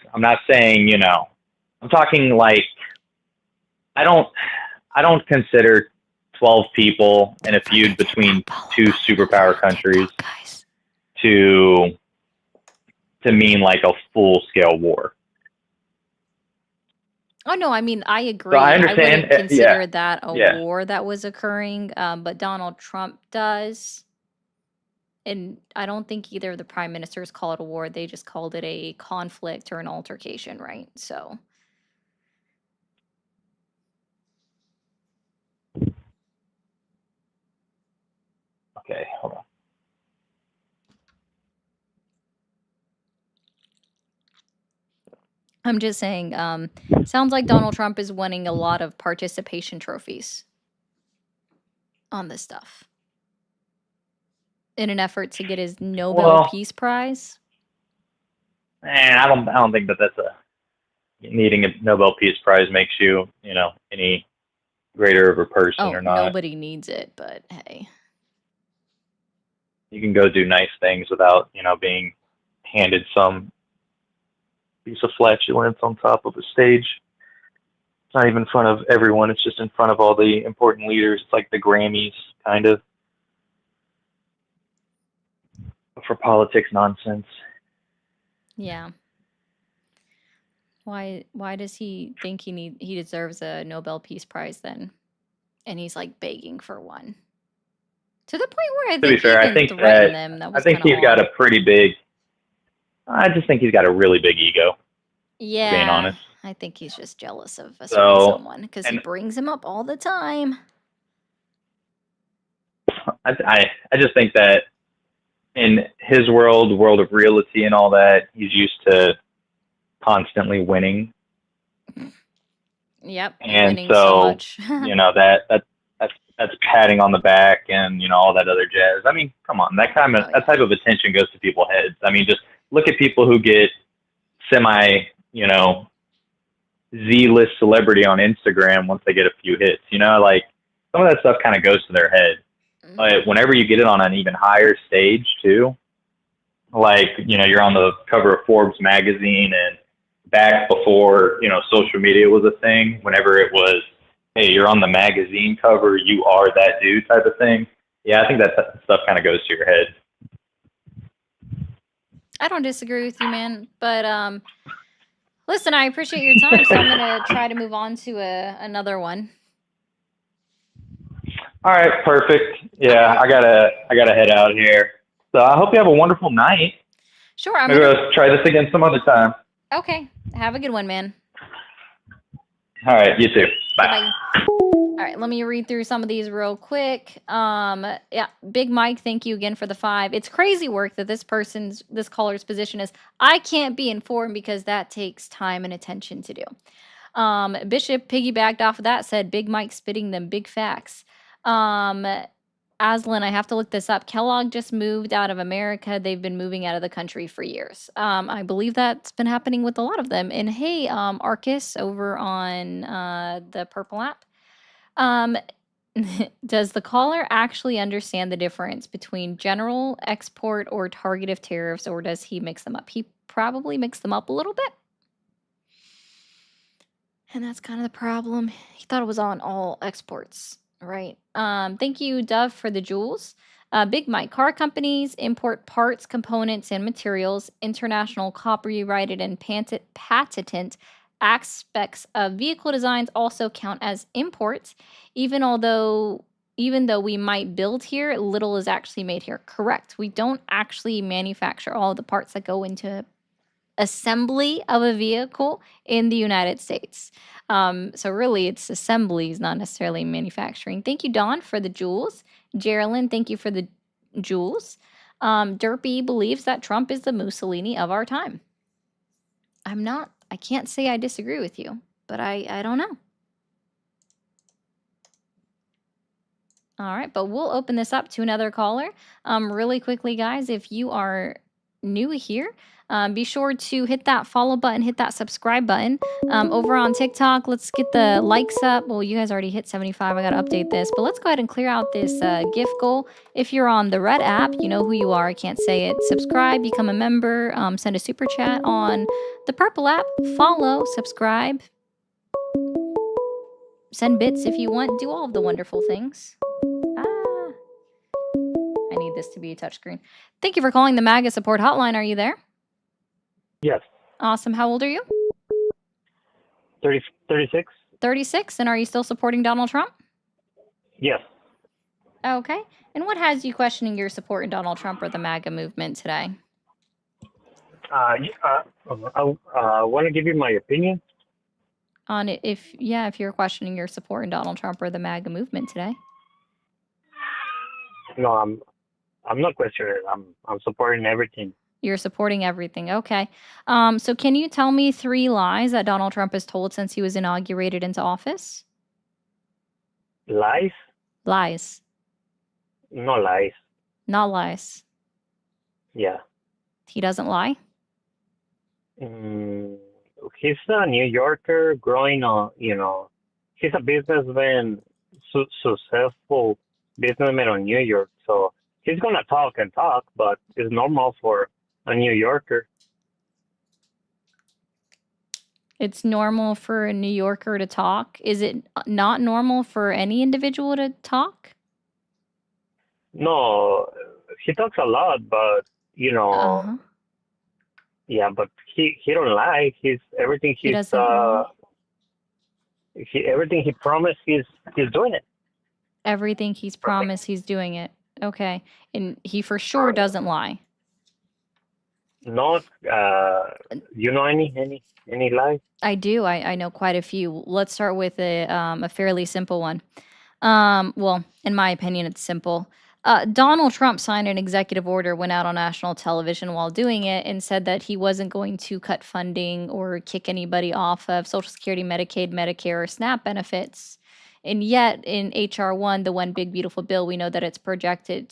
saying, you know, I'm talking like I don't consider 12 people in a feud between two superpower countries Guys. to mean like a full scale war. Oh no, I mean I agree. I I understand. wouldn't consider Yeah. that a Yeah. war that was occurring, but Donald Trump does. And I don't think either of the prime ministers call it a war. They just called it a conflict or an altercation, right? So Okay, hold on. I'm just saying, sounds like Donald Trump is winning a lot of participation trophies on this stuff in an effort to get his Nobel Well- Peace Prize. And I don't think that's needing a Nobel Peace Prize makes you, you know, any greater of a person Oh, or not. nobody needs it, but hey. You can go do nice things without, you know, being handed some piece of flatulence on top of a stage. It's not even in front of everyone. It's just in front of all the important leaders. It's like the Grammys, kind of. For politics nonsense. Yeah. Why does he think he deserves a Nobel Peace Prize then? And he's like begging for one. To the point where I To be think he fair, I even think threatened that them. That I was think kinda he's got odd. a pretty big. I just think he's got a really big ego. Yeah, being honest. I think he's just jealous of a certain So, someone because he and- brings him up all the time. I just think that in his world of reality and all that, he's used to constantly winning. Yep, And winning so so, much. You know, that's patting on the back and, you know, all that other jazz. I mean, come on, that type of attention goes to people's heads. I mean, just look at people who get semi, you know, Z-list celebrity on Instagram once they get a few hits. You know, like some of that stuff kind of goes to their head. But whenever you get it on an even higher stage too, like, you know, you're on the cover of Forbes magazine, and back before, you know, social media was a thing, whenever it was, hey, you're on the magazine cover, you are that dude type of thing. Yeah, I think that stuff kind of goes to your head. I don't disagree with you, man. But listen, I appreciate your time, so I'm gonna try to move on to another one. All right, perfect. Yeah, I gotta head out here. So I hope you have a wonderful night. Sure, I'm Maybe gonna. let's try this again some other time. Okay, have a good one, man. All right, you too. Bye. Bye. All right, let me read through some of these real quick. Yeah, Big Mike, thank you again for the 5. It's crazy work that this caller's position is. I can't be informed because that takes time and attention to do. Bishop piggybacked off of that, said Big Mike spitting them big facts. Aslan, I have to look this up. Kellogg just moved out of America. They've been moving out of the country for years. I believe that's been happening with a lot of them. And hey, Arcus over on the Purple app. Does the caller actually understand the difference between general, export, or targeted tariffs, or does he mix them up? He probably mixed them up a little bit. And that's kind of the problem. He thought it was on all exports, right? Thank you, Dove, for the jewels. Big Mike, car companies import parts, components, and materials. International copyrighted and patented aspects of vehicle designs also count as imports, even though we might build here, little is actually made here. Correct. We don't actually manufacture all the parts that go into assembly of a vehicle in the United States. So really it's assemblies, not necessarily manufacturing. Thank you, Dawn, for the jewels. Geraldine, thank you for the jewels. Derpy believes that Trump is the Mussolini of our time. I can't say I disagree with you, but I don't know. All right, but we'll open this up to another caller. Really quickly, guys, if you are new here, be sure to hit that follow button, hit that subscribe button. Over on TikTok, let's get the likes up. Well, you guys already hit 75. I got to update this, but let's go ahead and clear out this gift goal. If you're on the red app, you know who you are. I can't say it. Subscribe, become a member, send a super chat on the purple app, follow, subscribe, send bits if you want, do all of the wonderful things. I need this to be a touchscreen. Thank you for calling the MAGA support hotline. Are you there? Yes. Awesome. How old are you? 36? 36. And are you still supporting Donald Trump? Yes. Okay. And what has you questioning your support in Donald Trump or the MAGA movement today? I want to give you my opinion. On it, if you're questioning your support in Donald Trump or the MAGA movement today. No, I'm not questioning it. I'm supporting everything. You're supporting everything. Okay. So can you tell me 3 lies that Donald Trump has told since he was inaugurated into office? Lies? Lies. No lies. Not lies. Yeah. He doesn't lie? He's a New Yorker growing on, he's a businessman, successful businessman on New York. So he's going to talk and talk, but it's normal for a New Yorker. It's normal for a New Yorker to talk. Is it not normal for any individual to talk? No, he talks a lot, but, Uh-huh. yeah, but he don't lie. Everything He he's doesn't lie. everything he promised he's doing it. Everything he's promised, he's doing it. Okay. And he for sure doesn't lie. Not you know any lies? I do. I know quite a few. Let's start with a fairly simple one. Well, in my opinion, it's simple. Donald Trump signed an executive order, went out on national television while doing it, and said that he wasn't going to cut funding or kick anybody off of Social Security, Medicaid, Medicare, or SNAP benefits. And yet, in HR 1, the One Big Beautiful Bill, we know that it's projected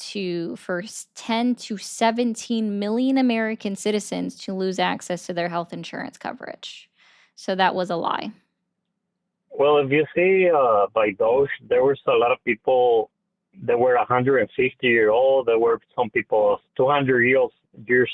for 10 to 17 million American citizens to lose access to their health insurance coverage. So that was a lie. Well, if you see by those, there was a lot of people that were 150-year-old. There were some people 200 years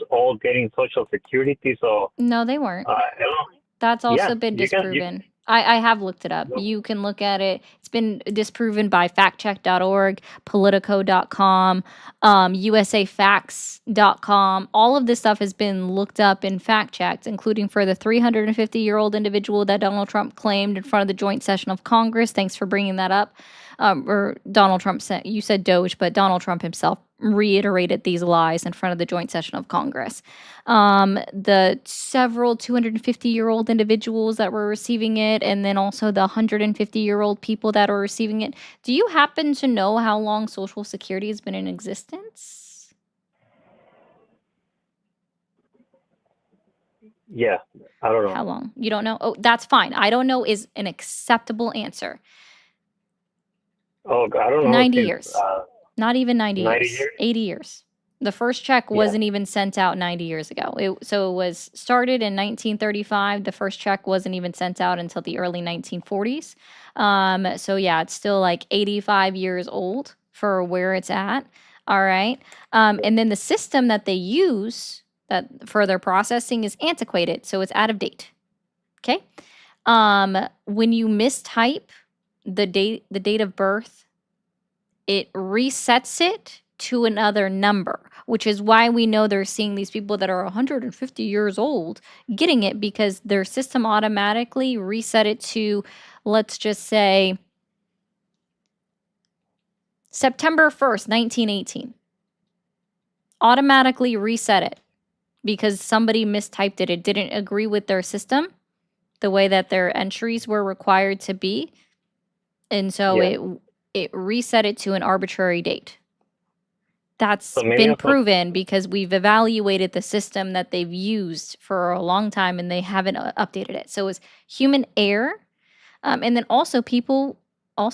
old getting Social Security. So No, they weren't. hello. That's also Yeah, been you can- disproven. I have looked it up. No. You can look at it. It's been disproven by factcheck.org, Politico.com, USAFacts.com. All of this stuff has been looked up and fact-checked, including for the 350-year-old individual that Donald Trump claimed in front of the joint session of Congress. Thanks for bringing that up. Or Donald Trump said, you said Doge, but Donald Trump himself reiterated these lies in front of the joint session of Congress. The several 250-year-old individuals that were receiving it, and then also the 150-year-old people that are receiving it. Do you happen to know how long Social Security has been in existence? Yeah, I don't know. How long? You don't know? Oh, that's fine. I don't know is an acceptable answer. Oh, I don't know. 90 since, years. Not even 90 90 years. years? 80 years. The first check wasn't even sent out 90 years ago. So it was started in 1935. The first check wasn't even sent out until the early 1940s. So yeah, it's still like 85 years old for where it's at. All right. And then the system that they use that for their processing is antiquated, so it's out of date. Okay. When you mistype the date of birth, it resets it to another number, which is why we know they're seeing these people that are 150 years old getting it, because their system automatically reset it to, let's just say, September 1st, 1918. Automatically reset it because somebody mistyped it. It didn't agree with their system, the way that their entries were required to be. And so it reset it to an arbitrary date. That's been proven because we've evaluated the system that they've used for a long time and they haven't updated it. So it's human error. And then also people, I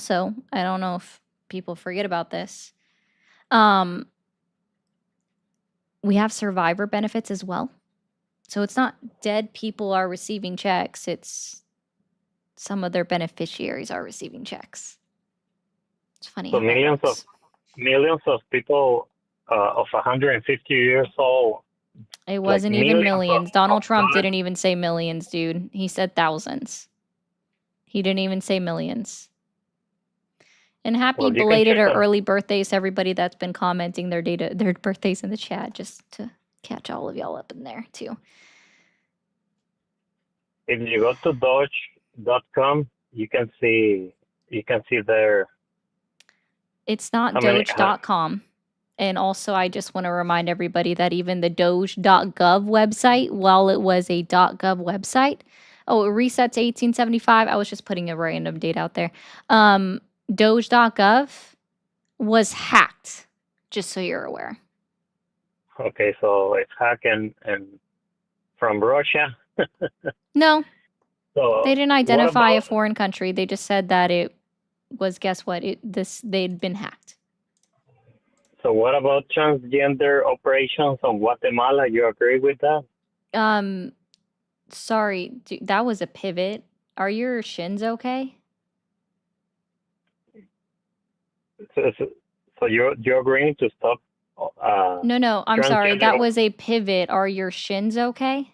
don't know if people forget about this. We have survivor benefits as well. So it's not dead people are receiving checks, it's some of their beneficiaries are receiving checks. It's funny So how that works. millions of people of 150 years old. It wasn't even millions of- millions. Donald of Trump dollars. didn't even say millions, dude. He said thousands. He didn't even say millions. And happy Well, you can belated check or that. early birthdays to everybody that's been commenting their birthdays in the chat, just to catch all of y'all up in there too. If you go to Doge.com, you can see there. It's not How many- Doge.com. And also, I just want to remind everybody that even the Doge.gov website, while it was a .gov website, it resets to 1875. I was just putting a random date out there. Doge.gov was hacked, just so you're aware. Okay, so it's hacking and from Russia. No, So they didn't what identify a about- foreign country. They just said that it was, guess what? They'd been hacked. So what about transgender operations on Guatemala? You agree with that? Sorry, dude, that was a pivot. Are your shins okay? So you're agreeing to stop? No, I'm sorry. That transgender- was a pivot. Are your shins okay?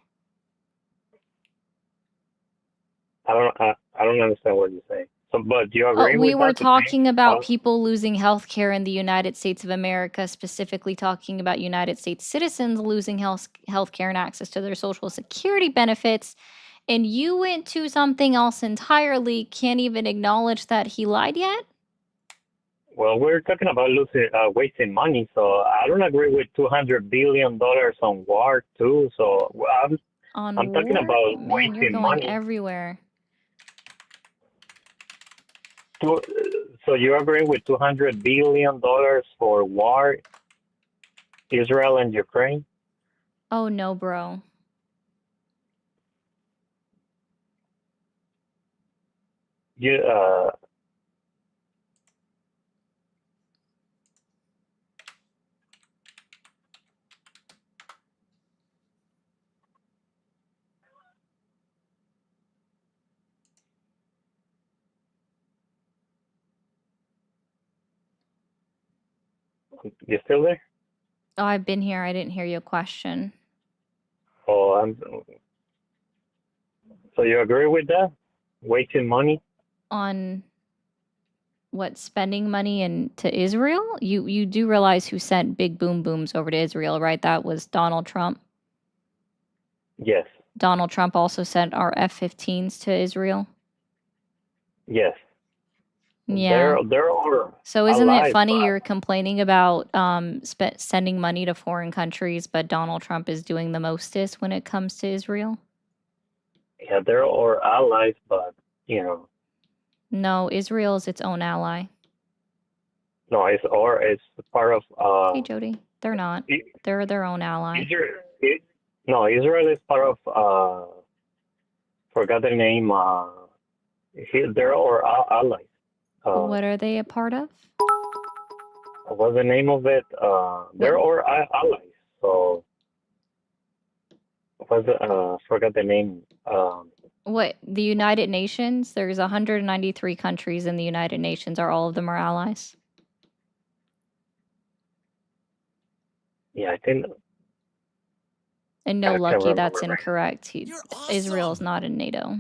I don't understand what you're saying. So, but do you agree with We were that, to talking say- about people losing health care in the United States of America, specifically talking about United States citizens losing health care and access to their Social Security benefits. And you went to something else entirely. Can't even acknowledge that he lied yet? Well, we're talking about wasting money. So I don't agree with $200 billion on war too. So I'm talking war? about Man, wasting you're going money. everywhere. So you agree with $200 billion for war, Israel and Ukraine? Oh no, bro. You you still there? Oh, I've been here. I didn't hear your question. Oh, so you agree with that? Wasting money? On what, spending money to Israel? You do realize who sent big boom booms over to Israel, right? That was Donald Trump. Yes. Donald Trump also sent our F-15s to Israel. Yes. Yeah. They're all So isn't it alive, funny but- you're complaining about sending money to foreign countries, but Donald Trump is doing the mostest when it comes to Israel? Yeah, they're all allies, but you know, No, Israel is its own ally. no, it's part of Hey, Jody, they're not. I- They're their own ally. Israel is part of forgot the name. They're all allies. What are they a part of? What's the name of it? They're all allies. So forgot the name. What, the United Nations? There's 193 countries in the United Nations. Are all of them our allies? Yeah, I think. And I no, can't Lucky, that's remember. incorrect. You're awesome. Israel's not in NATO.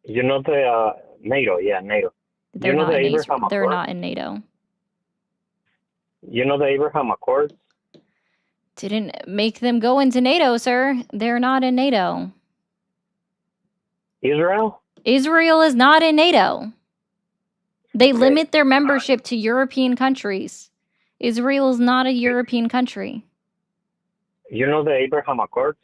You know the NATO, yeah, NATO. They're know not the in Abraham They're Accords? not in NATO. You know the Abraham Accords? Didn't make them go into NATO, sir. They're not in NATO. Israel? Israel is not in NATO. They Okay. limit their membership to European countries. Israel is not a European country. You know the Abraham Accords?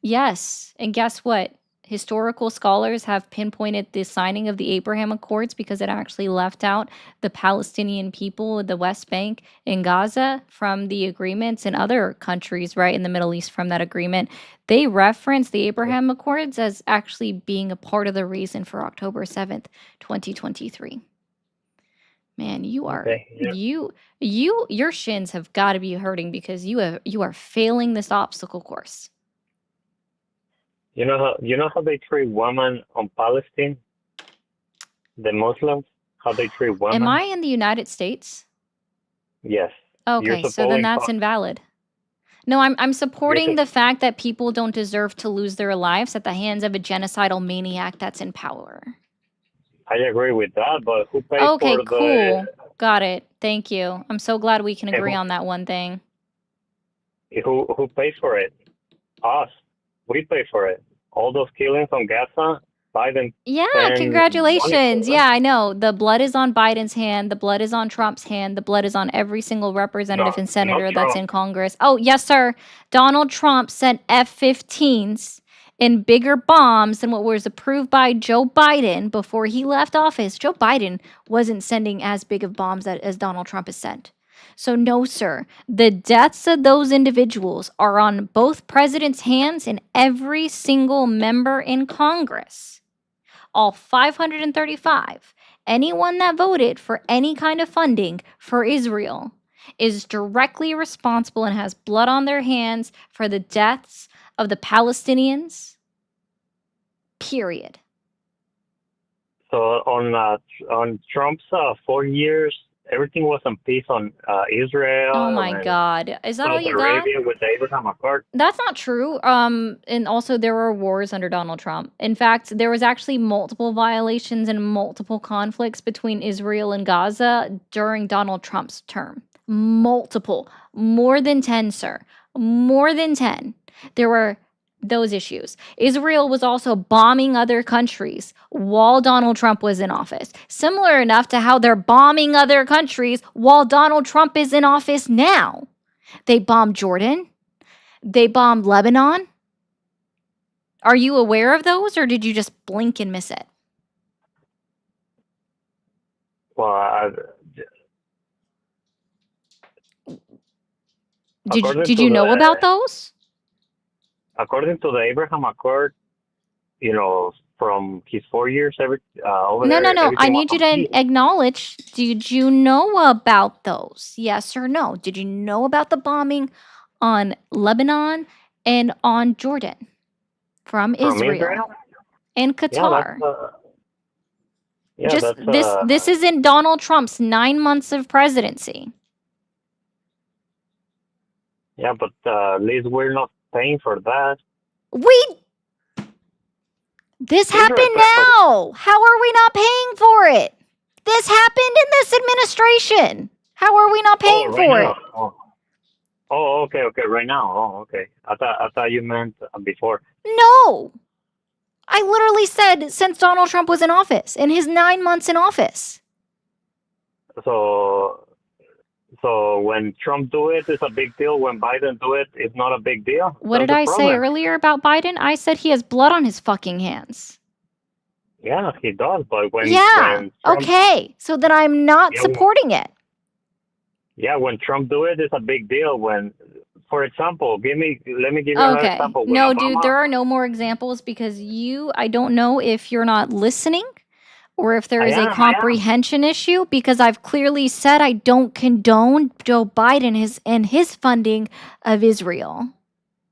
Yes. And guess what? Historical scholars have pinpointed the signing of the Abraham Accords because it actually left out the Palestinian people, the West Bank, and Gaza from the agreements, and other countries right in the Middle East from that agreement. They reference the Abraham Accords as actually being a part of the reason for October 7th, 2023. Man, you are Okay. Yeah. your shins have got to be hurting because you are failing this obstacle course. You know how they treat women on Palestine, the Muslims, how they treat women. Am I in the United States? Yes. You're Okay, so then supporting that's Pa- invalid. No, I'm supporting sup- the fact that people don't deserve to lose their lives at the hands of a genocidal maniac that's in power. I agree with that, but who pays Okay, for cool. Got it. Thank you. I'm so glad we can And agree who- on that one thing. who pays for it? Us. We pay for it. All those killings on Gaza, Biden Yeah, spend money congratulations. for Yeah, I know. The blood is on Biden's hand. The blood is on Trump's hand. The blood is on every single representative No, and senator not that's Trump. in Congress. Oh, yes, sir. Donald Trump sent F-15s and bigger bombs than what was approved by Joe Biden before he left office. Joe Biden wasn't sending as big of bombs as Donald Trump has sent. So, no, sir. The deaths of those individuals are on both presidents' hands and every single member in Congress. All 535, anyone that voted for any kind of funding for Israel is directly responsible and has blood on their hands for the deaths of the Palestinians. Period. So on Trump's 4 years, everything was in peace on Israel. Oh my and God. Is that all Saudi you got? Arabia with the Abraham Accord. That's not true. And also there were wars under Donald Trump. In fact, there was actually multiple violations and multiple conflicts between Israel and Gaza during Donald Trump's term. Multiple. More than 10, sir. More than 10. There were those issues. Israel was also bombing other countries while Donald Trump was in office. Similar enough to how they're bombing other countries while Donald Trump is in office now. They bombed Jordan. They bombed Lebanon. Are you aware of those, or did you just blink and miss it? Well, Did according to you know the- about those? according to the Abraham Accord, from his 4 years, over No, there, no, no. I everything was need you on to peace. acknowledge. Did you know about those? Yes or no? Did you know about the bombing on Lebanon and on Jordan from Israel and Yeah, Qatar? that's This is in Donald Trump's 9 months of presidency. yeah, but at least we're not paying for that. This Israel happened paid for it. now. How are we not paying for it? This happened in this administration. How are we not paying right for now. it? Okay, right now. Okay. I thought you meant before. No. I literally said since Donald Trump was in office, in his 9 months in office. So when Trump do it, it's a big deal. When Biden do it, it's not a big deal. What That's did the I say problem. earlier about Biden? I said he has blood on his fucking hands. Yeah, he does. But when Yeah. Trump, Okay. So then I'm not Yeah, supporting it. when Trump do it, it's a big deal. When, for example, let me give you another Okay. example. When No, Obama, dude, there are no more examples because I don't know if you're not listening or if there I is a am. comprehension issue because I've clearly said I don't condone Joe Biden and his funding of Israel.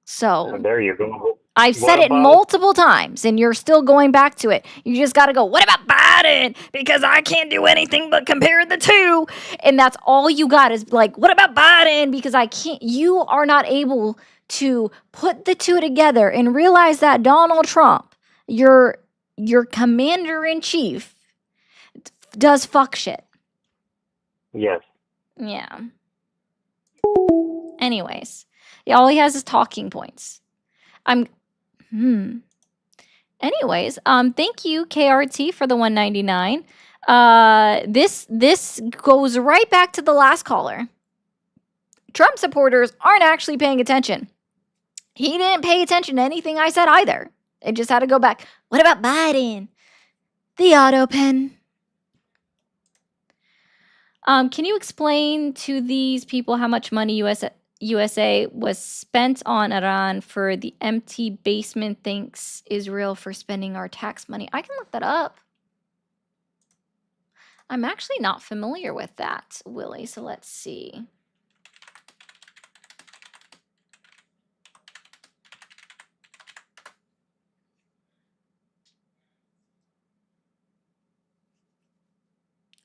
So There you go. I've What said it about- multiple times and you're still going back to it. You just got to go, what about Biden? Because I can't do anything but compare the two. And that's all you got is like, what about Biden? Because I can't, you are not able to put the two together and realize that Donald Trump, your commander in chief, does fuck shit. Yes. Yeah. Anyways, yeah, all he has is talking points. Anyways, thank you KRT for the 199. This goes right back to the last caller. Trump supporters aren't actually paying attention. He didn't pay attention to anything I said either. It just had to go back. What about Biden? The auto pen. Can you explain to these people how much money USA was spent on Iran for the empty basement? Thanks Israel for spending our tax money. I can look that up. I'm actually not familiar with that, Willie. So let's see.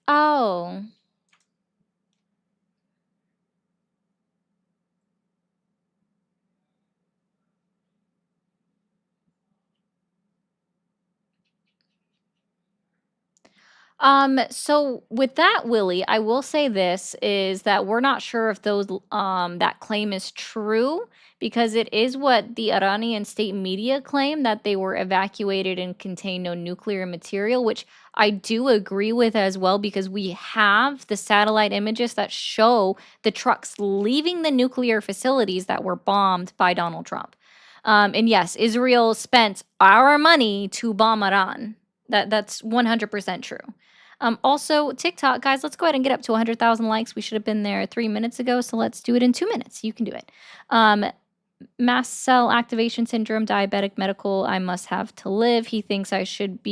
Oh. So with that, Willie, I will say this is that we're not sure if that claim is true because it is what the Iranian state media claim that they were evacuated and contain no nuclear material, which I do agree with as well because we have the satellite images that show the trucks leaving the nuclear facilities that were bombed by Donald Trump. And yes, Israel spent our money to bomb Iran. That's 100% true. Also, TikTok, guys, let's go ahead and get up to 100,000 likes. We should have been there 3 minutes ago, so let's do it in 2 minutes. You can do it. Mast cell activation syndrome, diabetic medical, I must have to live. He thinks I shouldn't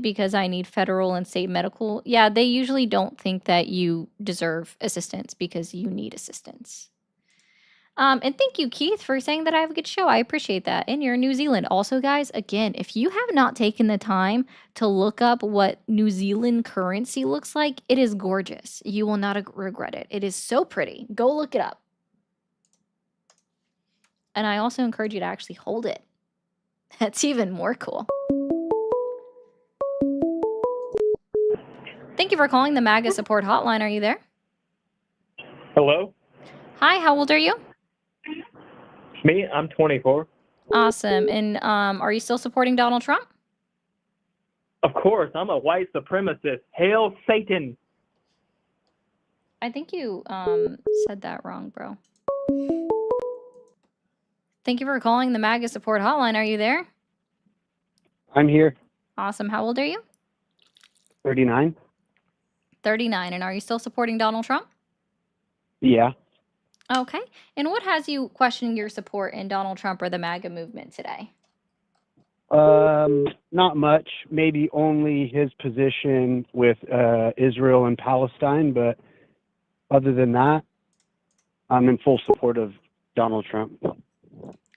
because I need federal and state medical. Yeah, they usually don't think that you deserve assistance because you need assistance. And thank you, Keith, for saying that I have a good show. I appreciate that. And you're in New Zealand. Also, guys, again, if you have not taken the time to look up what New Zealand currency looks like, it is gorgeous. You will not regret it. It is so pretty. Go look it up. And I also encourage you to actually hold it. That's even more cool. Thank you for calling the MAGA support hotline. Are you there? Hello? Hi, how old are you? Me? I'm 24. Awesome. And are you still supporting Donald Trump? Of course, I'm a white supremacist. Hail Satan! I think you said that wrong, bro. Thank you for calling the MAGA support hotline. Are you there? I'm here. Awesome. How old are you? 39. 39. And are you still supporting Donald Trump? Yeah. Okay. And what has you questioning your support in Donald Trump or the MAGA movement today? Not much. Maybe only his position with Israel and Palestine, but other than that, I'm in full support of Donald Trump.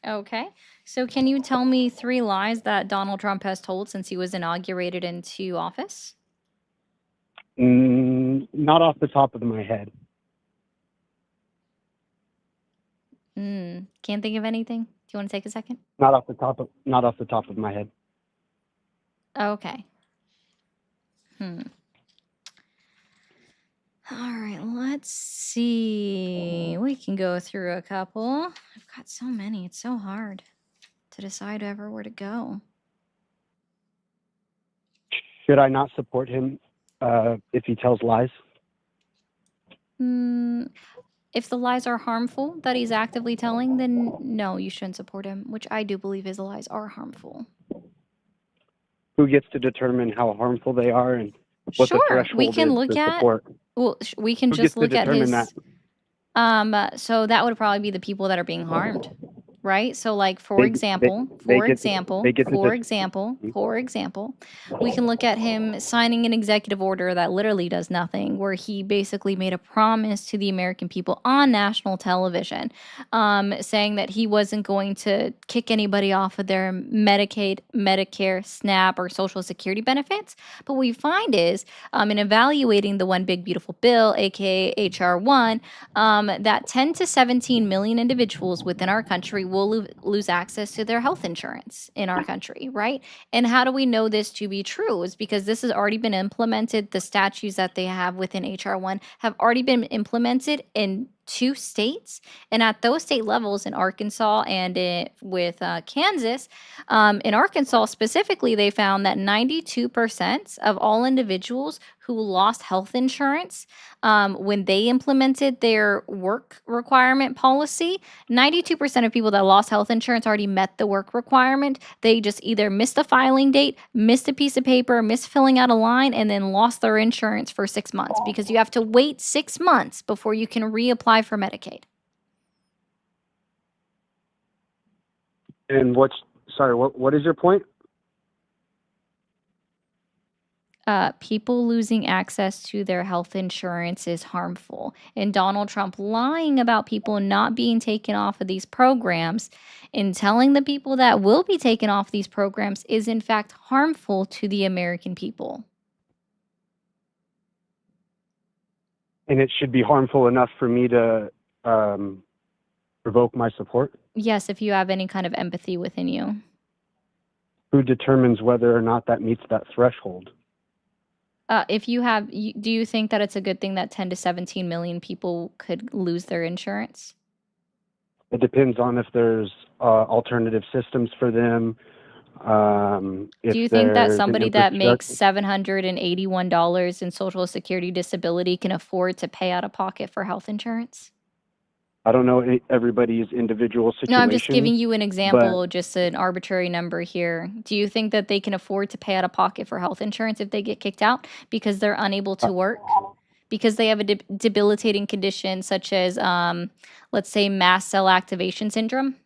Okay. So can you tell me 3 lies that Donald Trump has told since he was inaugurated into office? Not off the top of my head. Can't think of anything. Do you want to take a second? Not off the top of my head. Okay. All right, let's see. We can go through a couple. I've got so many. It's so hard to decide ever where to go. Should I not support him if he tells lies? If the lies are harmful that he's actively telling, then no, you shouldn't support him, which I do believe his lies are harmful. Who gets to determine how harmful they are and what the threshold we can is look to at. support? Well, we can Who just gets to look at his. determine So that would probably be the people that are being harmed, right? So, like for They example, we can look at him signing an executive order that literally does nothing, where he basically made a promise to the American people on national television, saying that he wasn't going to kick anybody off of their Medicaid, Medicare, SNAP, or Social Security benefits. But what we find is, in evaluating the One Big Beautiful Bill, aka HR 1, that 10 to 17 million individuals within our country will lose access to their health insurance in our country, right? And how do we know this to be true? Is because this has already been implemented. The statutes that they have within HR 1 have already been implemented in 2 states. And at those state levels in Arkansas and with Kansas, in Arkansas specifically, they found that 92% of all individuals who lost health insurance when they implemented their work requirement policy, 92% of people that lost health insurance already met the work requirement. They just either missed the filing date, missed a piece of paper, missed filling out a line, and then lost their insurance for 6 months because you have to wait 6 months before you can reapply for Medicaid. And what is your point? People losing access to their health insurance is harmful. And Donald Trump lying about people not being taken off of these programs and telling the people that will be taken off these programs is in fact harmful to the American people. And it should be harmful enough for me to revoke my support. Yes, if you have any kind of empathy within you. Who determines whether or not that meets that threshold? If you have, do you think that it's a good thing that 10 to 17 million people could lose their insurance? It depends on if there's alternative systems for them. Do you think that there's an somebody that makes infrastructure- $781 in Social Security disability can afford to pay out of pocket for health insurance? I don't know everybody's individual situation. No, I'm just giving you an example, just an arbitrary number here. Do you think that they can afford to pay out of pocket for health insurance if they get kicked out because they're unable to work? Because they have a debilitating condition such as, let's say, mast cell activation syndrome?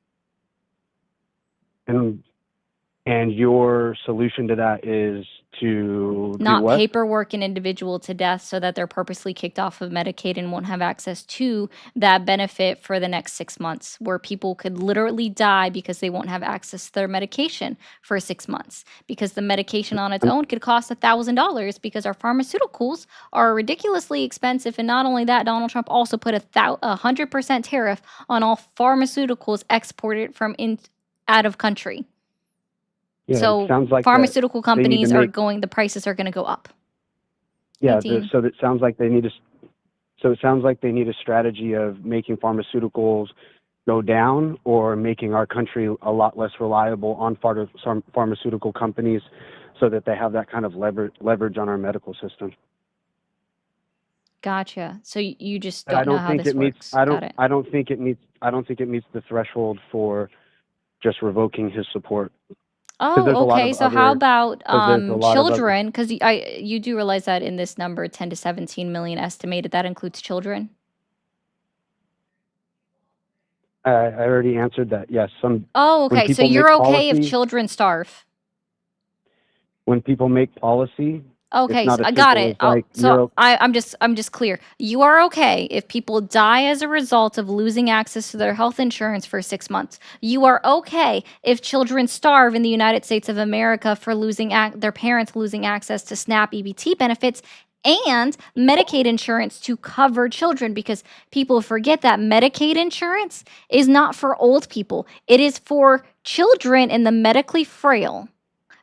And your solution to that is to Not do what? paperwork an individual to death so that they're purposely kicked off of Medicaid and won't have access to that benefit for the next 6 months, where people could literally die because they won't have access to their medication for 6 months, because the medication on its own could cost $1,000 because our pharmaceuticals are ridiculously expensive. And not only that, Donald Trump also put a 100% tariff on all pharmaceuticals exported from out of country. Yeah, So it sounds like pharmaceutical they need to companies are make- going, the prices are going to go up. Yeah, 18. so it sounds like they need a strategy of making pharmaceuticals go down or making our country a lot less reliable on pharmaceutical companies so that they have that kind of leverage on our medical system. Gotcha. So you just But I don't know don't how think this it meets works. Got it. I don't think it meets the threshold for just revoking his support. there's a Oh, lot okay. of So how other- about there's a lot of other- children? Because you do realize that in this number, 10 to 17 million estimated, that includes children. I already answered that. Yes, Oh, When okay. So people make you're okay if policy- children starve. when people make policy, Okay, not so as I got simple it. as, like, So you're- I'm just clear. You are okay if people die as a result of losing access to their health insurance for 6 months. You are okay if children starve in the United States of America for losing their parents losing access to SNAP EBT benefits and Medicaid insurance to cover children, because people forget that Medicaid insurance is not for old people. It is for children and the medically frail.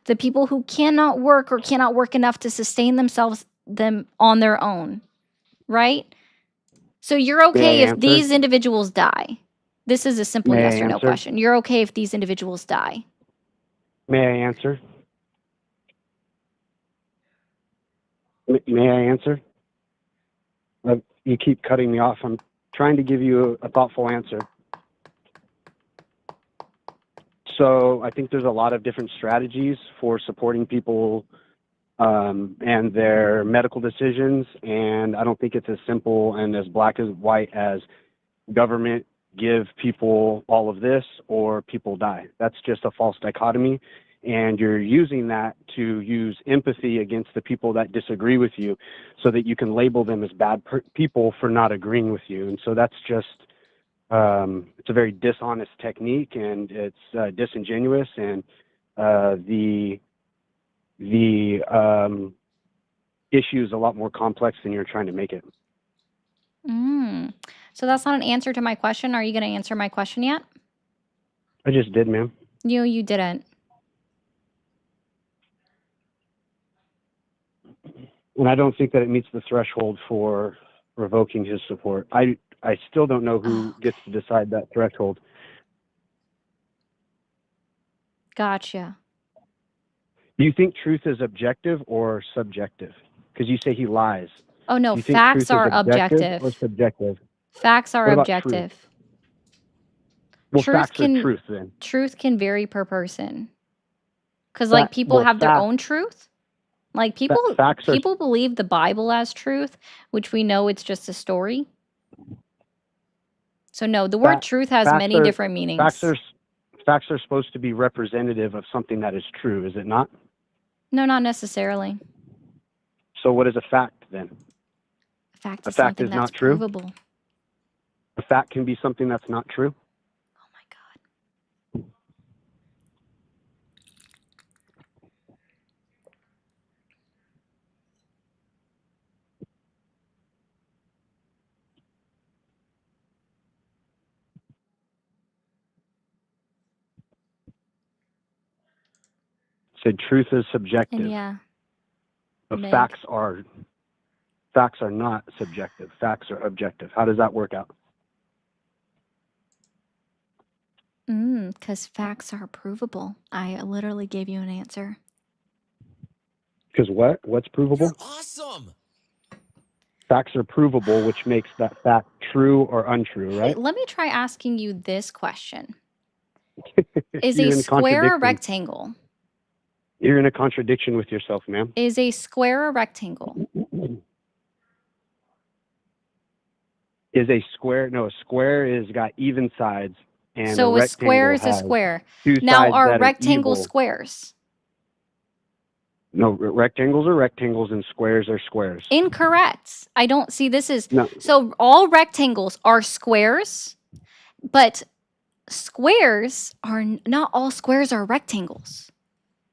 The people who cannot work or cannot work enough to sustain them on their own, right? So you're okay May I if answer? these individuals die. This is a simple May I yes or no answer? question. You're okay if these individuals die. May I answer? May I answer? You keep cutting me off. I'm trying to give you a thoughtful answer. So I think there's a lot of different strategies for supporting people and their medical decisions, and I don't think it's as simple and as black and white as government give people all of this or people die. That's just a false dichotomy, and you're using that to use empathy against the people that disagree with you so that you can label them as bad people for not agreeing with you. And so that's just it's a very dishonest technique, and it's disingenuous, and the issue is a lot more complex than you're trying to make it. So that's not an answer to my question. Are you going to answer my question yet? I just did, ma'am. You didn't. And I don't think that it meets the threshold for revoking his support. I still don't know who gets to decide that threshold. Gotcha. Do you think truth is objective or subjective? Because you say he lies. Oh, no, Do you think facts truth is are objective objective. or subjective? Facts are What about truth? objective. Well, Truth facts can- are truth then. Truth can vary per person. Because, Fa- like, people well, have their fact- own truth. Like, people facts are- people believe the Bible as truth, which we know it's just a story. So, no, the word Fa- truth has facts many are- different meanings. Facts are supposed to be representative of something that is true, is it not? No, not necessarily. So what is a fact then? A fact A is fact something is that's not true? provable. A fact can be something that's not true. Oh my God. Said truth is subjective, And yeah, but neg. facts are not subjective. Facts are objective. How does that work out? Because facts are provable. I literally gave you an answer. Because what? What's provable? You're awesome. Facts are provable, which makes that fact true or untrue, Hey, right? let me try asking you this question. Is You're a in square a contradiction. rectangle? You're in a contradiction with yourself, ma'am. Is a square a rectangle? Is a square? No, a square is got even sides, and So a square rectangle is a has square. two Now, sides are that are rectangles evil. squares? No, rectangles are rectangles and squares are squares. Incorrect. I don't see this is No, so all rectangles are squares, but squares are not all squares are rectangles.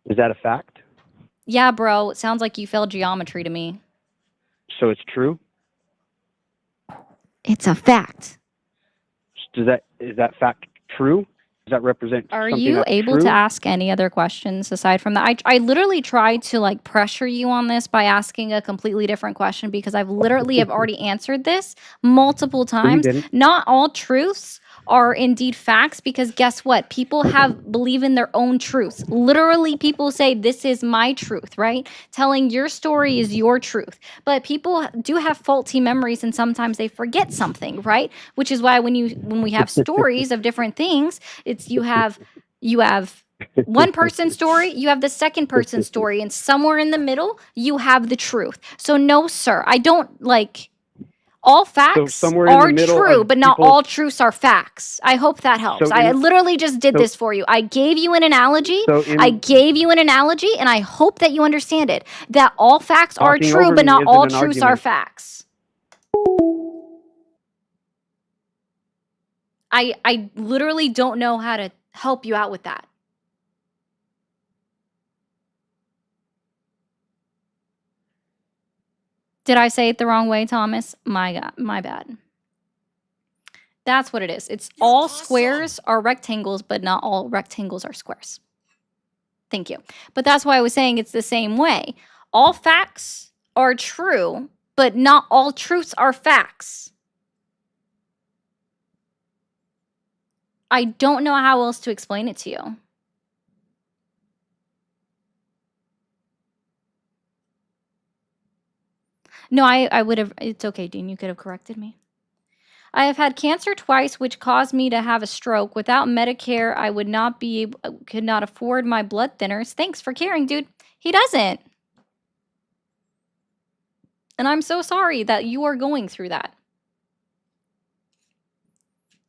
is that a fact? Yeah, bro, it sounds like you failed geometry to me. So it's true? It's a fact. Is that fact true? Does that represent Are something you that's able true? to ask any other questions aside from that? I literally tried to like pressure you on this by asking a completely different question because I've literally have already answered this multiple No, you times. didn't. Not all truths are indeed facts because guess what? People believe in their own truths. Literally, people say this is my truth, right? Telling your story is your truth. But people do have faulty memories and sometimes they forget something, right? Which is why when we have stories of different things, it's you have one person's story, you have the second person's story, and somewhere in the middle, you have the truth. So no, sir, I don't like all facts somewhere in the are middle true, of but not people's- all truths are facts. I hope that helps. So I in- literally just did so- this for you. I gave you an analogy. So in I gave you an analogy, and I hope that you understand it. That all facts are Talking true, over but me not isn't all an truths are argument. facts. I literally don't know how to help you out with that. Did I say it the wrong way, Thomas? My God, my bad. That's what it is. It's You're all awesome. squares are rectangles, but not all rectangles are squares. Thank you. But that's why I was saying it's the same way. All facts are true, but not all truths are facts. I don't know how else to explain it to you. No, I would have. It's okay, Dean. You could have corrected me. I have had cancer twice, which caused me to have a stroke. Without Medicare, I would not be able, could not afford my blood thinners. Thanks for caring, dude. He doesn't. And I'm so sorry that you are going through that.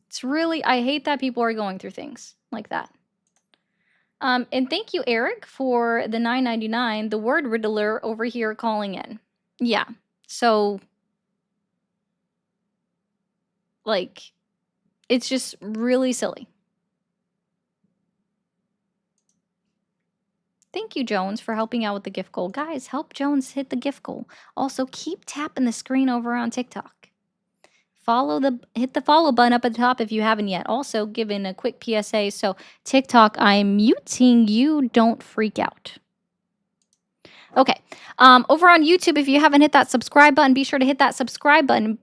It's really, I hate that people are going through things like that. And thank you, Eric, for the $9.99. The word Riddler over here calling in. Yeah. So, like, it's just really silly. Thank you, Jones, for helping out with the gift goal. Guys, help Jones hit the gift goal. Also, keep tapping the screen over on TikTok. Hit the follow button up at the top if you haven't yet. Also, giving a quick PSA. So, TikTok, I'm muting you. Don't freak out. Okay. Over on YouTube, if you haven't hit that subscribe button, be sure to hit that subscribe button.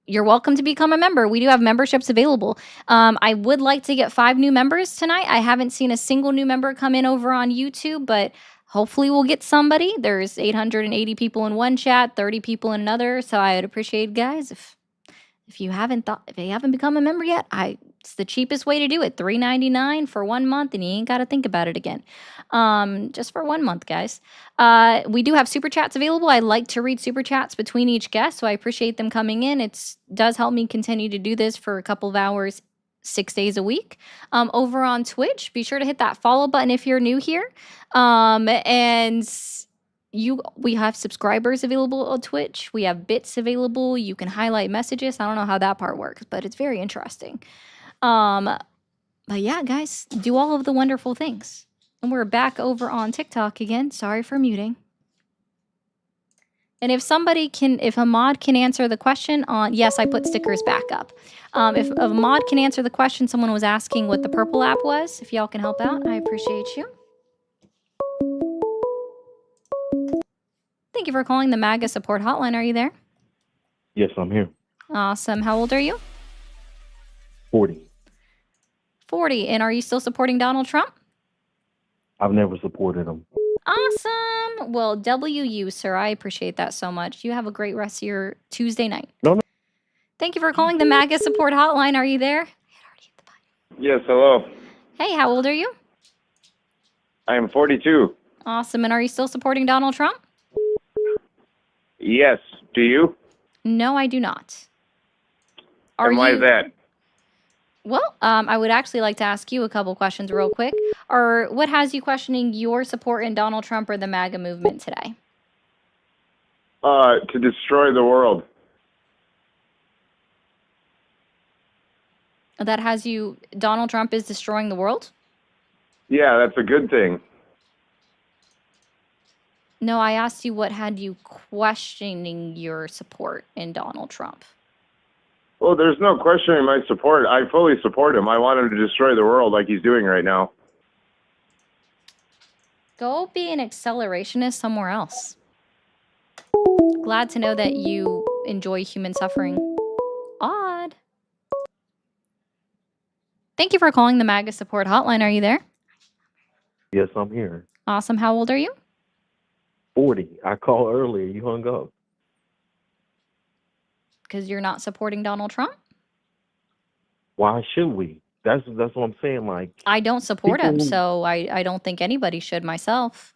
You're welcome to become a member. We do have memberships available. I would like to get 5 new members tonight. I haven't seen a single new member come in over on YouTube, but hopefully we'll get somebody. There's 880 people in one chat, 30 people in another. So I would appreciate, guys, if you haven't become a member yet, it's the cheapest way to do it. $3.99 for 1 month, and you ain't got to think about it again. Just for 1 month, guys. We do have super chats available. I like to read super chats between each guest, so I appreciate them coming in. It does help me continue to do this for a couple of hours, 6 days a week. Over on Twitch, be sure to hit that follow button if you're new here. And we have subscribers available on Twitch. We have bits available. You can highlight messages. I don't know how that part works, but it's very interesting. But yeah, guys, do all of the wonderful things. And we're back over on TikTok again. Sorry for muting. And if a mod can answer the question on, yes, I put stickers back up. If a mod can answer the question, someone was asking what the purple app was. If y'all can help out, I appreciate you. Thank you for calling the MAGA support hotline. Are you there? Yes, I'm here. Awesome. How old are you? 40. 40. And are you still supporting Donald Trump? I've never supported him. Awesome. Well, WU, sir. I appreciate that so much. You have a great rest of your Tuesday night. No. Thank you for calling the MAGA support hotline. Are you there? Yes, hello. Hey, how old are you? I am 42. Awesome. And are you still supporting Donald Trump? Yes. Do you? No, I do not. And why is that? Well, I would actually like to ask you a couple questions real quick. What has you questioning your support in Donald Trump or the MAGA movement today? To destroy the world. That has you, Donald Trump is destroying the world? Yeah, that's a good thing. No, I asked you what had you questioning your support in Donald Trump. Well, there's no questioning my support. I fully support him. I want him to destroy the world like he's doing right now. Go be an accelerationist somewhere else. Glad to know that you enjoy human suffering. Odd. Thank you for calling the MAGA support hotline. Are you there? Yes, I'm here. Awesome. How old are you? 40. I called earlier. You hung up. Because you're not supporting Donald Trump? Why should we? That's what I'm saying. Like, I don't support him, people- so I don't think anybody should myself.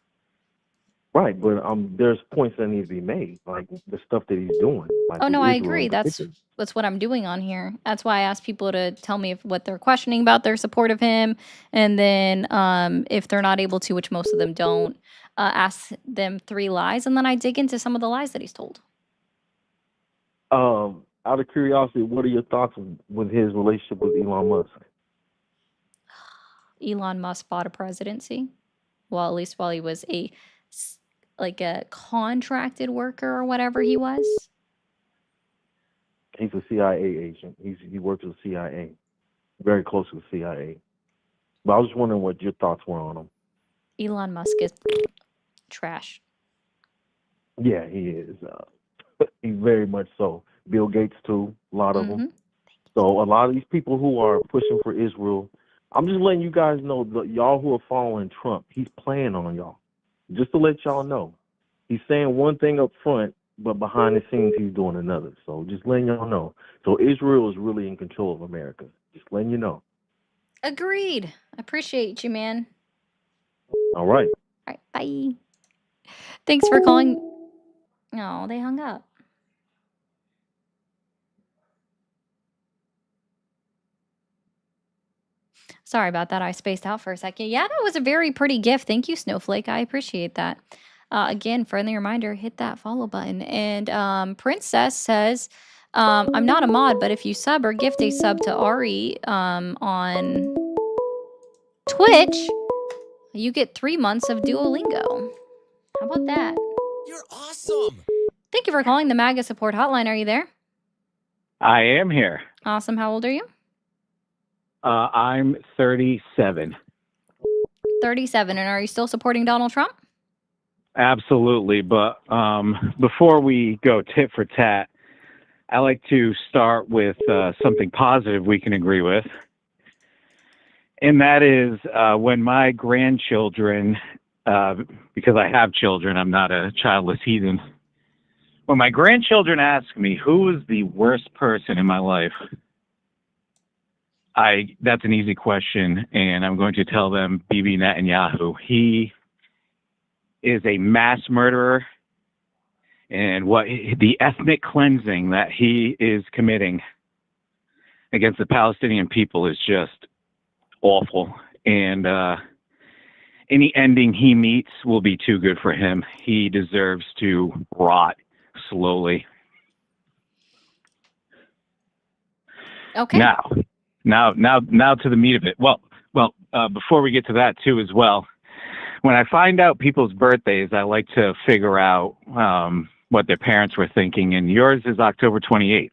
right, but there's points that need to be made, like the stuff that he's doing. Like Oh, with no, I Israel agree. in That's particular. what I'm doing on here. That's why I asked people to tell me what they're questioning about their support of him. And then if they're not able to, which most of them don't, ask them 3 lies. And then I dig into some of the lies that he's told. Out of curiosity, what are your thoughts with his relationship with Elon Musk? Elon Musk bought a presidency. Well, at least while he was a contracted worker or whatever he was. He's a CIA agent. He works with the CIA, very close to the CIA. But I was just wondering what your thoughts were on him. Elon Musk is trash. Yeah, he is. He's very much so. Bill Gates too. A lot of them. So a lot of these people who are pushing for Israel, I'm just letting you guys know that y'all who are following Trump, he's playing on y'all. Just to let y'all know, he's saying one thing up front, but behind the scenes he's doing another. So just letting y'all know. So Israel is really in control of America. Just letting you know. Agreed. Appreciate you, man. All right. All right. Bye. Thanks for calling. Oh, they hung up. Sorry about that. I spaced out for a second. Yeah, that was a very pretty gift. Thank you, Snowflake. I appreciate that. Again, friendly reminder, hit that follow button. And Princess says, I'm not a mod, but if you sub or gift a sub to Ari on Twitch, you get 3 months of Duolingo. How about that? You're awesome. Thank you for calling the MAGA support hotline. Are you there? I am here. Awesome. How old are you? I'm 37. 37. And are you still supporting Donald Trump? Absolutely. But before we go tit for tat, I like to start with something positive we can agree with. And that is when my grandchildren, because I have children, I'm not a childless heathen. When my grandchildren ask me who is the worst person in my life, that's an easy question, and I'm going to tell them Bibi Netanyahu. He is a mass murderer, and the ethnic cleansing that he is committing against the Palestinian people is just awful. And any ending he meets will be too good for him. He deserves to rot slowly. Okay. Now to the meat of it. Well, before we get to that too as well, when I find out people's birthdays, I like to figure out what their parents were thinking, and yours is October 28th.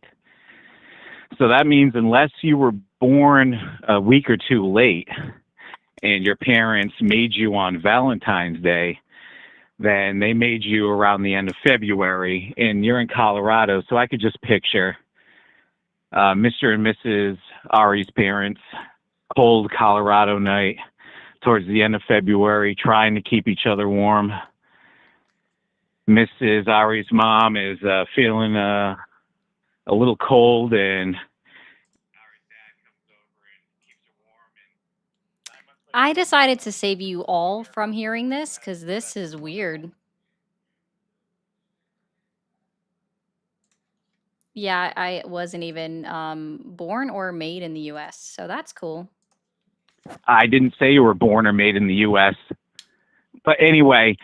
So that means unless you were born a week or two late and your parents made you on Valentine's Day, then they made you around the end of February, and you're in Colorado, so I could just picture Mr. and Mrs. Ari's parents, cold Colorado night towards the end of February, trying to keep each other warm. Mrs. Ari's mom is feeling a little cold, and I decided to save you all from hearing this because this is weird. Yeah, I wasn't even born or made in the US, so that's cool. I didn't say you were born or made in the U.S. But anyway,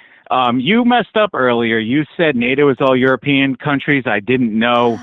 you messed up earlier. You said NATO is all European countries. I didn't know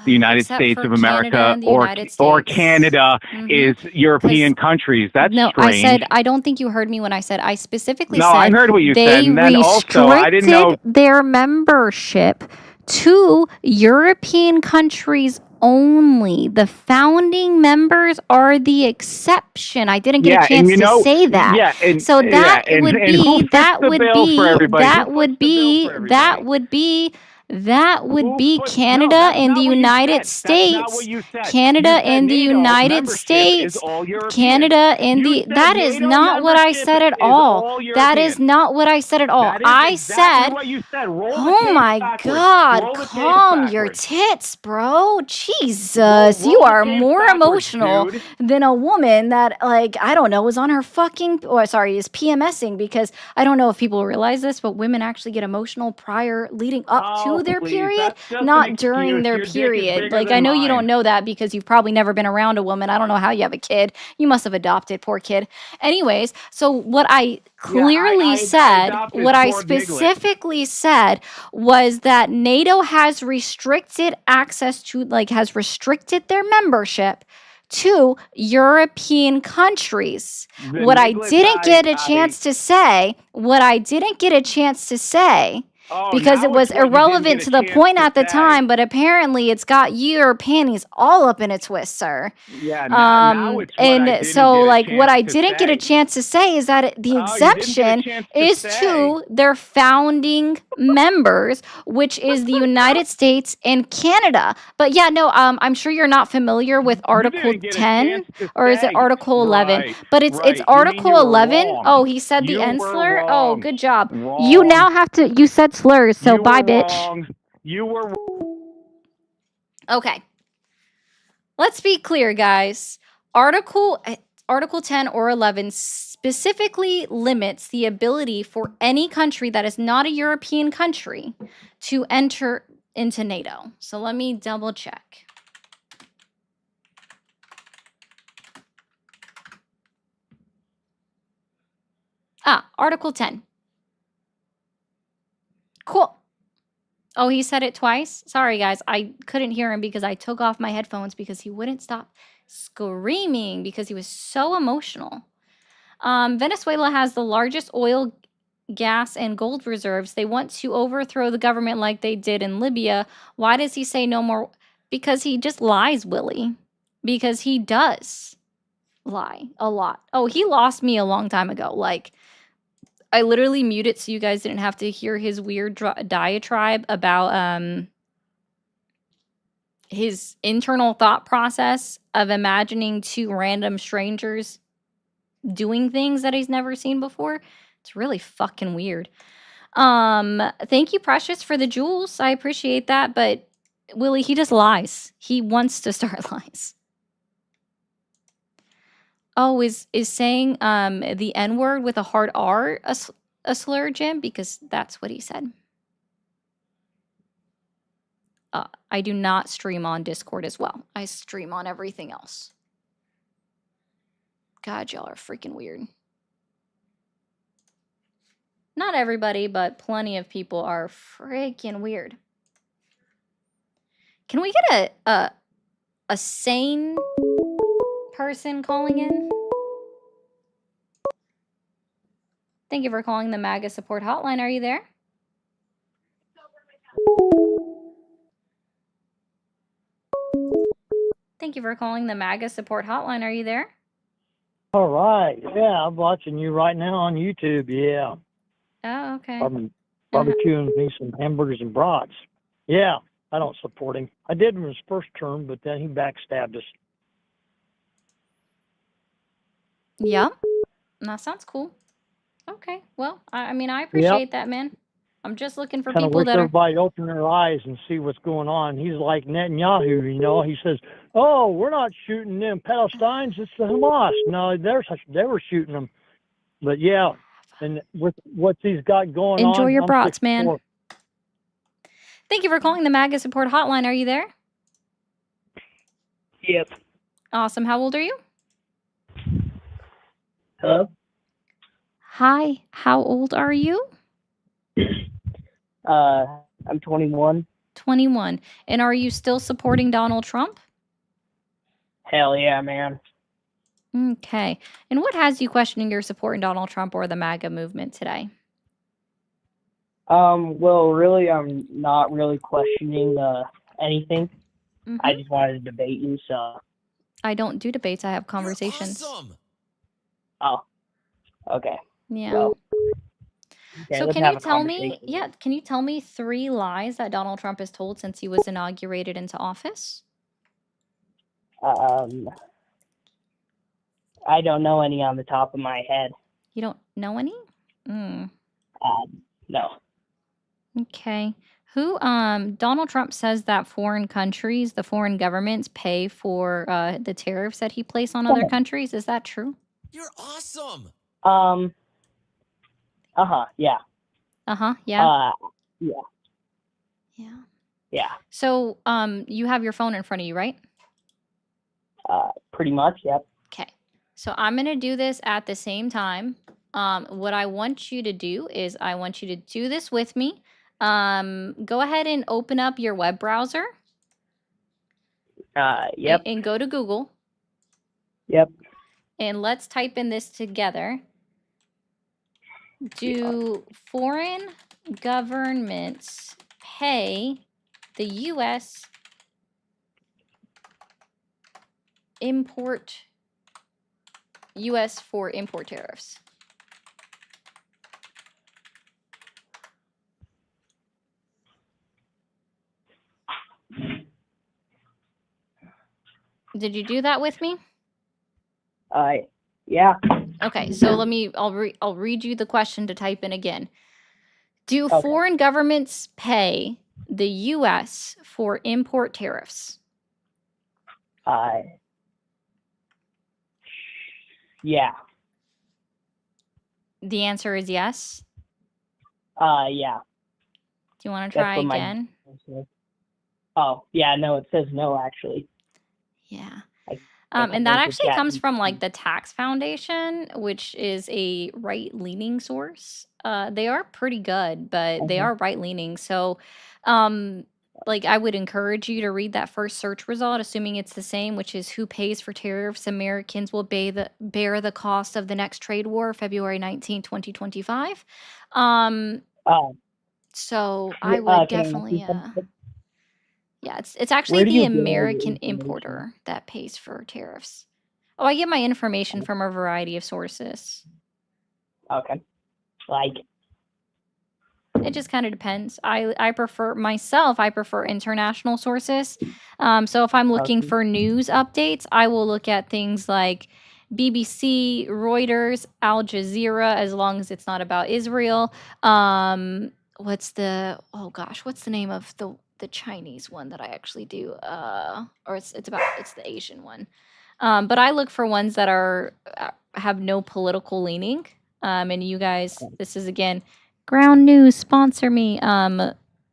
the United Except States for of Canada America and the United or States. Canada is European countries. That's No, strange. I said, I don't think you heard me when I said, I specifically No, said I heard what you they said, and then also, I didn't know- restricted their membership to European countries only. The founding members are the exception. I didn't get a chance to say that. Yeah, and, So that yeah, and, would and be who fits that the would bill be for everybody? that Who would fits the bill be for that everybody? would be that would Who be puts- Canada no, that's and not the what you United said. That's not States. what you said. Canada You said and the NATO United membership States. is all European. Canada and You the said that is NATO not what I membership said at is all. all That is European. not what I said at all. That is I exactly said what you said. Roll the oh tape my backwards. God, Roll the tape calm your backwards. tits, bro. Jesus, you roll the are tape more backwards, emotional dude. than a woman that, like, I don't know, is on her fucking, or sorry, is PMSing, because I don't know if people realize this, but women actually get emotional leading up to their period, That's just not an during excuse. their Your dick is period. bigger Like, than I know you don't mine. know that because you've probably never been around a woman. I don't know how you have a kid. You must have adopted, poor kid. Anyways, so what I clearly said, adopted what I poor Piglet. specifically said was that NATO has restricted access to, like, has restricted their membership to European countries. The What I Piglet didn't get a I- chance to say, Oh, because now it was it's what you didn't irrelevant get to a the chance point to at the say. time, but apparently it's got your panties all up in a twist, sir. Yeah, now it's what I And didn't so, get a like, what chance I to didn't get a say. chance to say is that the Oh, you didn't get a exemption chance to is say. to their founding members, which is the United States and Canada. But yeah, no, I'm sure you're not familiar with Article didn't get a 10, chance to or is it say. Article 11? Right, But it's right. You mean Article you were 11. wrong. Oh, he said the You N were slur. Oh, wrong. good job. Wrong. You now have to. You said slurs, so You bye, were bitch. wrong. You were Okay. Let's be clear, guys. Article 10 or 11 specifically limits the ability for any country that is not a European country to enter into NATO. So let me double check. Article 10. Cool. Oh, he said it twice? Sorry, guys. I couldn't hear him because I took off my headphones because he wouldn't stop screaming because he was so emotional. Venezuela has the largest oil, gas, and gold reserves. They want to overthrow the government like they did in Libya. Why does he say no more? Because he just lies, Willie. Because he does lie a lot. Oh, he lost me a long time ago. Like, I literally muted so you guys didn't have to hear his weird diatribe about his internal thought process of imagining two random strangers doing things that he's never seen before. It's really fucking weird. Thank you, Precious, for the jewels. I appreciate that, but Willie, he just lies. He wants to start lies. Oh, is saying the N-word with a hard R a slur, Jim? Because that's what he said. I do not stream on Discord as well. I stream on everything else. God, y'all are freaking weird. Not everybody, but plenty of people are freaking weird. Can we get a sane person calling in? Thank you for calling the MAGA support hotline. Are you there? Thank you for calling the MAGA support hotline. Are you there? All right. Yeah, I'm watching you right now on YouTube. Yeah. Oh, okay. I'm barbecuing me some hamburgers and brats. Yeah, I don't support him. I did in his first term, but then he backstabbed us. Yep. That sounds cool. Okay. Well, I mean, I appreciate that, man. I'm just looking for Kind of people wish that are. everybody open their eyes and see what's going on. He's like Netanyahu, you know. He says, "Oh, we're not shooting them Palestinians. It's the Hamas." No, they were shooting them. But yeah, and with what he's got going on, Enjoy your I'm brats, 6'4". man. Thank you for calling the MAGA support hotline. Are you there? Yes. Awesome. How old are you? Hello. Hi. How old are you? I'm 21. 21. And are you still supporting Donald Trump? Hell yeah, man. Okay. And what has you questioning your support in Donald Trump or the MAGA movement today? Well, really, I'm not really questioning anything. Mhm. I just wanted to debate you, so. I don't do debates. I have conversations. Awesome. Oh, okay. Yeah. Well, okay, So let's can have you a tell me, conversation. can you tell me 3 lies that Donald Trump has told since he was inaugurated into office? I don't know any on the top of my head. You don't know any? Mm. No. Okay. Who Donald Trump says that foreign countries, the foreign governments pay for the tariffs that he placed on other countries. Is that true? You're awesome. Yeah. Yeah. Yeah. Yeah. Yeah. So you have your phone in front of you, right? Pretty much, yep. Okay. So I'm going to do this at the same time. What I want you to do is I want you to do this with me. Go ahead and open up your web browser. Yep. And go to Google. Yep. And let's type in this together. Do foreign governments pay the U.S. for import tariffs? Did you do that with me? Yeah. Okay, so I'll read you the question to type in again. Do foreign governments pay the U.S. for import tariffs? Yeah. The answer is yes. Yeah. Do you want to try again? Oh, yeah, no, it says no, actually. Yeah. And that actually comes from like the Tax Foundation, which is a right-leaning source. They are pretty good, but they are right-leaning. So, like, I would encourage you to read that first search result, assuming it's the same, which is who pays for tariffs? Americans will bear the cost of the next trade war, February 19, 2025. So I would definitely, yeah, it's actually the American importer that pays for tariffs. Oh, I get my information from a variety of sources. Okay. Like, it just kind of depends. I prefer international sources. So if I'm looking for news updates, I will look at things like BBC, Reuters, Al Jazeera, as long as it's not about Israel. What's the name of the Chinese one that I actually do? Or it's the Asian one. But I look for ones that have no political leaning. And you guys, this is again, Ground News, sponsor me.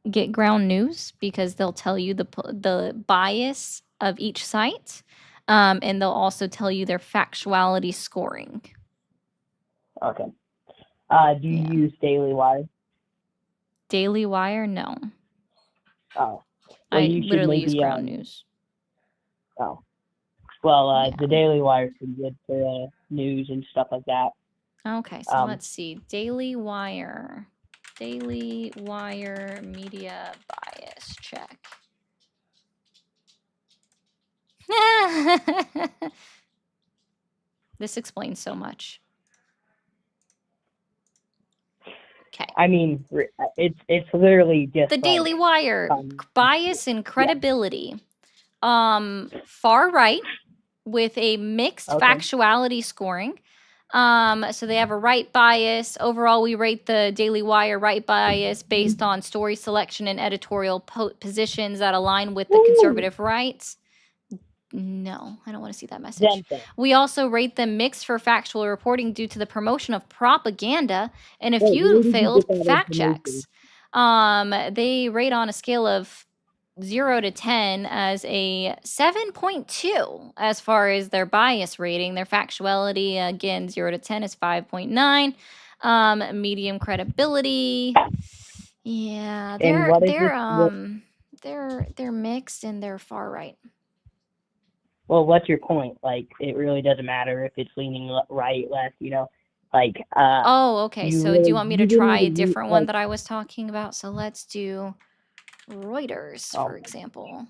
Get Ground News because they'll tell you the bias of each site, and they'll also tell you their factuality scoring. Okay. Do you use Daily Wire? Daily Wire? No. Oh, well, I you should literally use maybe Ground News. Oh, well, the Daily Wire is pretty good for news and stuff like that. Okay, so let's see. Daily Wire. Daily Wire media bias check. This explains so much. Okay. I mean, it's literally just The like, Daily Wire, bias and credibility. Far right with a mixed Okay. factuality scoring. So they have a right bias. Overall, we rate the Daily Wire right bias based on story selection and editorial positions that align with the conservative rights. No, I don't want to see that message. Then- We also rate them mixed for factual reporting due to the promotion of propaganda and a Wait, few where did you failed get that fact information? checks. They rate on a scale of 0 to 10 as a 7.2 as far as their bias rating. Their factuality, again, 0 to 10 is 5.9. Medium credibility. Yeah, And what is they're mixed and they're far right. Well, what's your point? Like, it really doesn't matter if it's leaning right, left, like, Oh, okay. you So do really- you want me to you didn't try a even use, different one like- that I was talking about? So let's do Reuters, Oh. for example.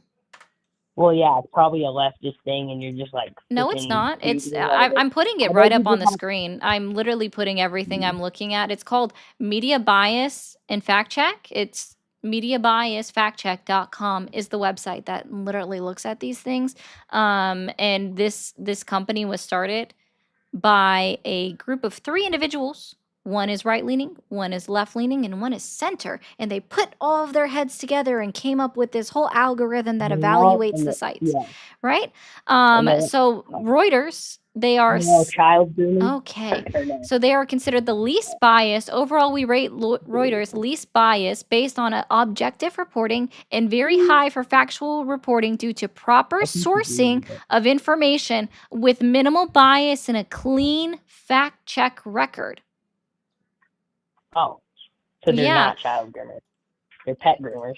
Well, yeah, it's probably a leftist thing, and you're just like. No, it's freaking not. It's choosing whatever. I'm putting it I right bet up you on the just have- screen. I'm literally putting everything I'm looking at. It's called Media Bias and Fact Check. It's mediabiasfactcheck.com is the website that literally looks at these things. And this company was started by a group of 3 individuals. One is right leaning, one is left leaning, and one is center. And they put all of their heads together and came up with this whole algorithm that evaluates the sites, Yeah. right? And they're- So Reuters, they are child grooming. okay. So they are considered the least biased. Overall, we rate Reuters least biased based on objective reporting and very high for factual reporting due to proper sourcing of information with minimal bias and a clean fact check record. Oh, so they're Yeah. not child groomers. They're pet groomers.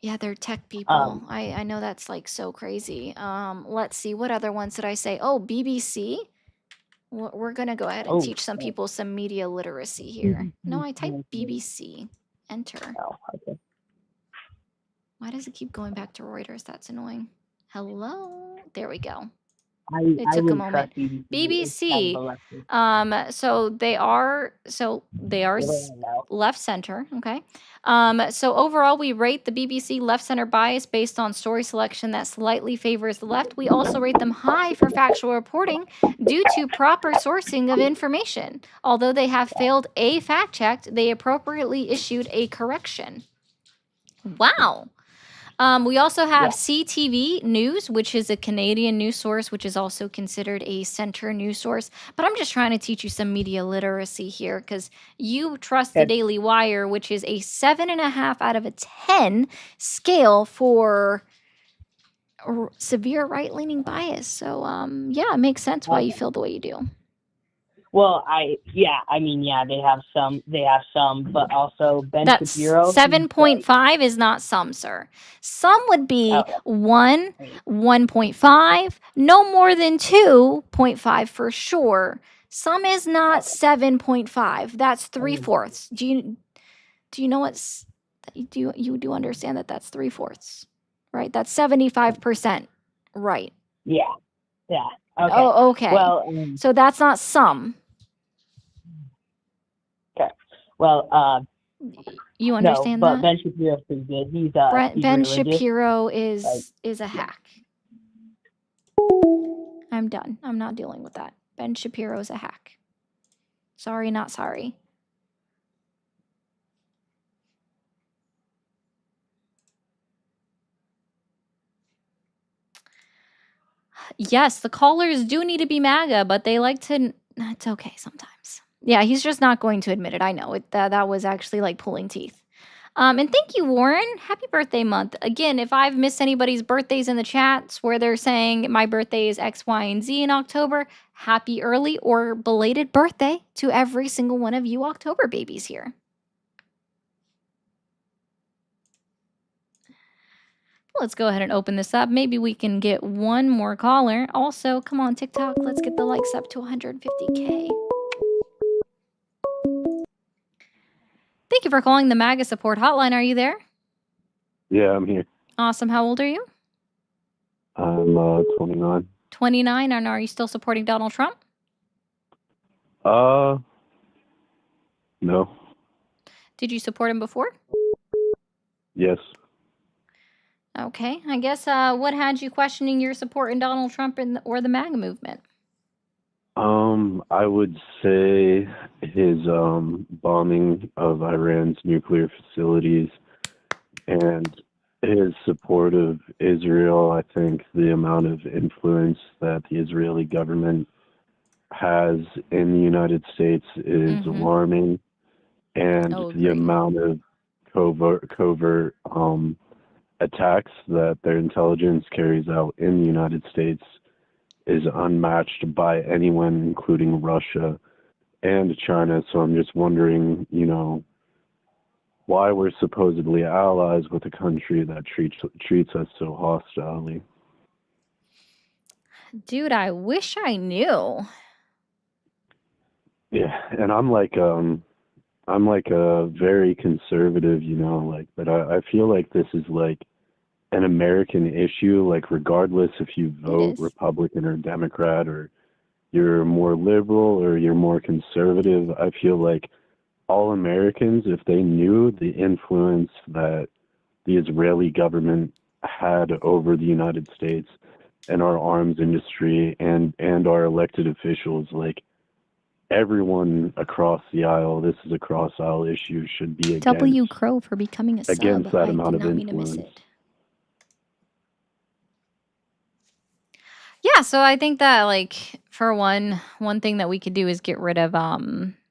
Yeah, they're tech people. Um, I know that's like so crazy. Let's see, what other ones did I say? Oh, BBC. We're gonna go ahead and Oh, teach some people some media literacy here. No, I typed BBC. Enter. Oh, okay. Why does it keep going back to Reuters? That's annoying. Hello. There we go. I It took a would moment. trust BBC. BBC. It's kind of a leftist. So they are left center. Okay. So overall, we rate the BBC left center bias based on story selection that slightly favors the left. We also rate them high for factual reporting due to proper sourcing of information. Although they have failed a fact check, they appropriately issued a correction. Wow. We also have CTV News, which is a Canadian news source, which is also considered a center news source. But I'm just trying to teach you some media literacy here because you trust the Okay. Daily Wire, which is a 7.5 out of a 10 scale for severe right-leaning bias. So, yeah, it makes sense why you feel the way you do. Well, I mean, they have some, but also Ben That's Shapiro. 7.5 is not some, sir. Some would be Okay. 1, 1.5, no more than 2.5 for sure. Some is not 7.5. That's 3/4. Do you know what's you do understand that that's 3/4, right? That's 75%, right? Yeah. Okay. Oh, okay. Well, So that's not some. okay. Well, You understand no, but that? Ben Shapiro's pretty good. He's Ben religious. Shapiro is a hack. I'm done. I'm not dealing with that. Ben Shapiro's a hack. Sorry, not sorry. Yes, the callers do need to be MAGA, but they like to. It's okay sometimes. Yeah, he's just not going to admit it. I know it. That was actually like pulling teeth. And thank you, Warren. Happy birthday month. Again, if I've missed anybody's birthdays in the chats where they're saying my birthday is X, Y, and Z in October, happy early or belated birthday to every single one of you October babies here. Let's go ahead and open this up. Maybe we can get one more caller. Also, come on, TikTok. Let's get the likes up to 150K. Thank you for calling the MAGA support hotline. Are you there? Yeah, I'm here. Awesome. How old are you? I'm 29. 29. And are you still supporting Donald Trump? No. Did you support him before? Yes. Okay. I guess what had you questioning your support in Donald Trump or the MAGA movement? I would say his bombing of Iran's nuclear facilities and his support of Israel. I think the amount of influence that the Israeli government has in the United States is alarming, and the amount of covert attacks that their intelligence carries out in the United States is unmatched by anyone, including Russia and China. So I'm just wondering, why we're supposedly allies with a country that treats us so hostilely. Dude, I wish I knew. Yeah, and I'm like a very conservative, but I feel like this is like an American issue, like regardless if you vote Republican or Democrat or you're more liberal or you're more conservative, I feel like all Americans, if they knew the influence that the Israeli government had over the United States and our arms industry and our elected officials, like everyone across the aisle, this is a cross aisle issue, should be W. Crow for becoming a sub. against that I amount did of not mean to miss influence. it. Yeah, so I think that for one thing that we could do is get rid of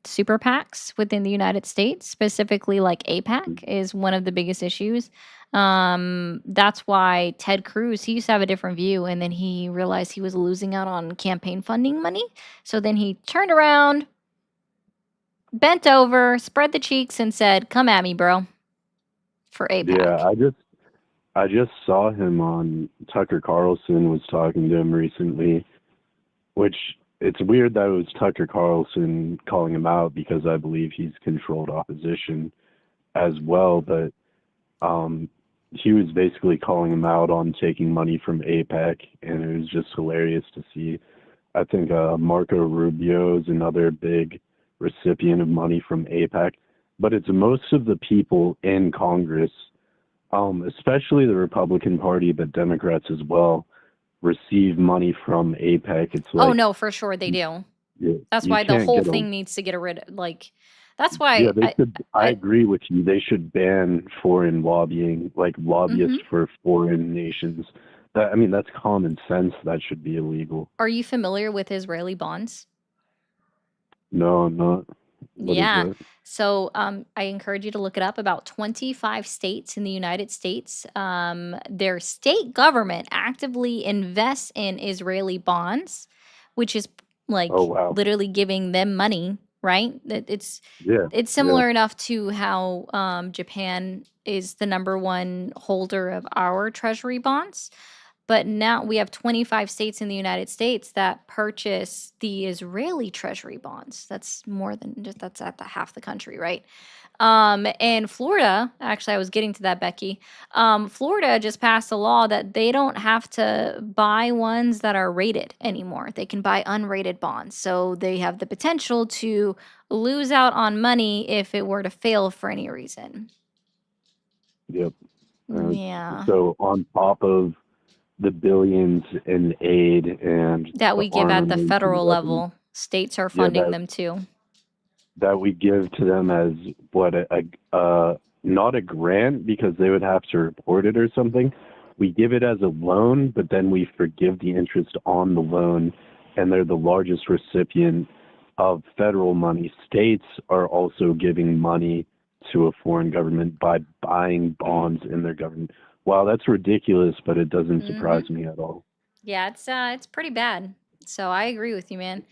super PACs within the United States, specifically like AIPAC is one of the biggest issues. That's why Ted Cruz, he used to have a different view, and then he realized he was losing out on campaign funding money. So then he turned around, bent over, spread the cheeks, and said, "Come at me, bro," for AIPAC. Yeah, I just saw him on Tucker Carlson was talking to him recently, which it's weird that it was Tucker Carlson calling him out because I believe he's controlled opposition as well, but he was basically calling him out on taking money from AIPAC, and it was just hilarious to see. I think Marco Rubio is another big recipient of money from AIPAC, but it's most of the people in Congress, especially the Republican Party, but Democrats as well, receive money from AIPAC. It's like, Oh no, for sure they do. Yeah, That's you why the can't whole get a- thing needs to get rid of. That's why. Yeah, they should. I agree with you. They should ban foreign lobbying, like lobbyists for foreign nations. That's common sense. That should be illegal. Are you familiar with Israeli bonds? No, I'm not. What is Yeah. that? So I encourage you to look it up. About 25 states in the United States, their state government actively invests in Israeli bonds, which is Oh, wow. literally giving them money, right? It's Yeah. similar enough to how Japan is the number one holder of our treasury bonds. But now we have 25 states in the United States that purchase the Israeli treasury bonds. That's more than just that's at the half the country, right? And Florida, actually, I was getting to that, Becky. Florida just passed a law that they don't have to buy ones that are rated anymore. They can buy unrated bonds. So they have the potential to lose out on money if it were to fail for any reason. Yep. Yeah. So on top of the billions in aid and That we give at the armaments federal and weapons level, states are funding them too. that we give to them as what not a grant because they would have to report it or something. We give it as a loan, but then we forgive the interest on the loan, and they're the largest recipient of federal money. States are also giving money to a foreign government by buying bonds in their government. Wow, that's ridiculous, but it doesn't surprise me at all. Yeah, it's pretty bad. So I agree with you, man.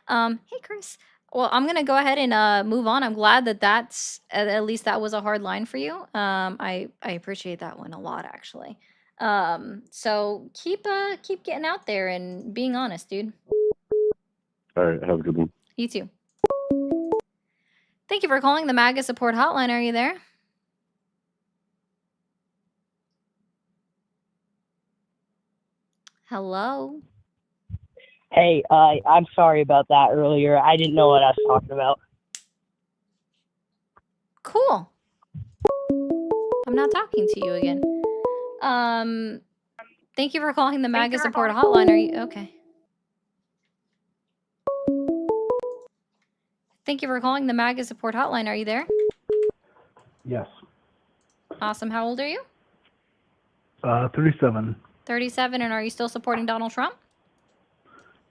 Hey Chris. Well, I'm gonna go ahead and move on. I'm glad that that's at least that was a hard line for you. I appreciate that one a lot, actually. So keep getting out there and being honest, dude. All right, have a good one. You too. Thank you for calling the MAGA support hotline. Are you there? Hello. Hey, I'm sorry about that earlier. I didn't know what I was talking about. Cool. I'm not talking to you again. Thank you for calling the MAGA support hotline. Are you okay? Thank you for calling the MAGA support hotline. Are you there? Yes. Awesome. How old are you? 37. 37. And are you still supporting Donald Trump?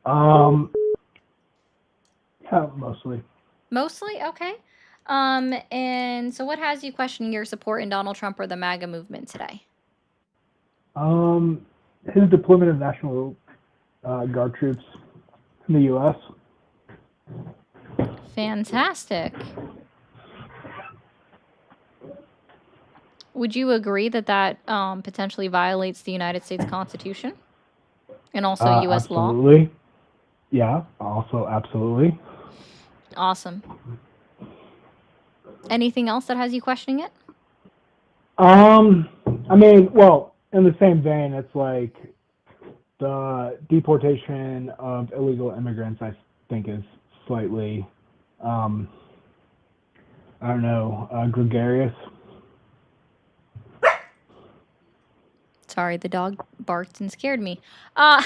Yeah, mostly. Mostly? Okay. And so what has you questioning your support in Donald Trump or the MAGA movement today? His deployment of National Guard troops in the U.S. Fantastic. Would you agree that that potentially violates the United States Constitution and also U.S. law? Absolutely. Yeah, also absolutely. Awesome. Anything else that has you questioning it? I mean, well, in the same vein, it's like the deportation of illegal immigrants, I think, is slightly, I don't know, gregarious. Sorry, the dog barked and scared me. No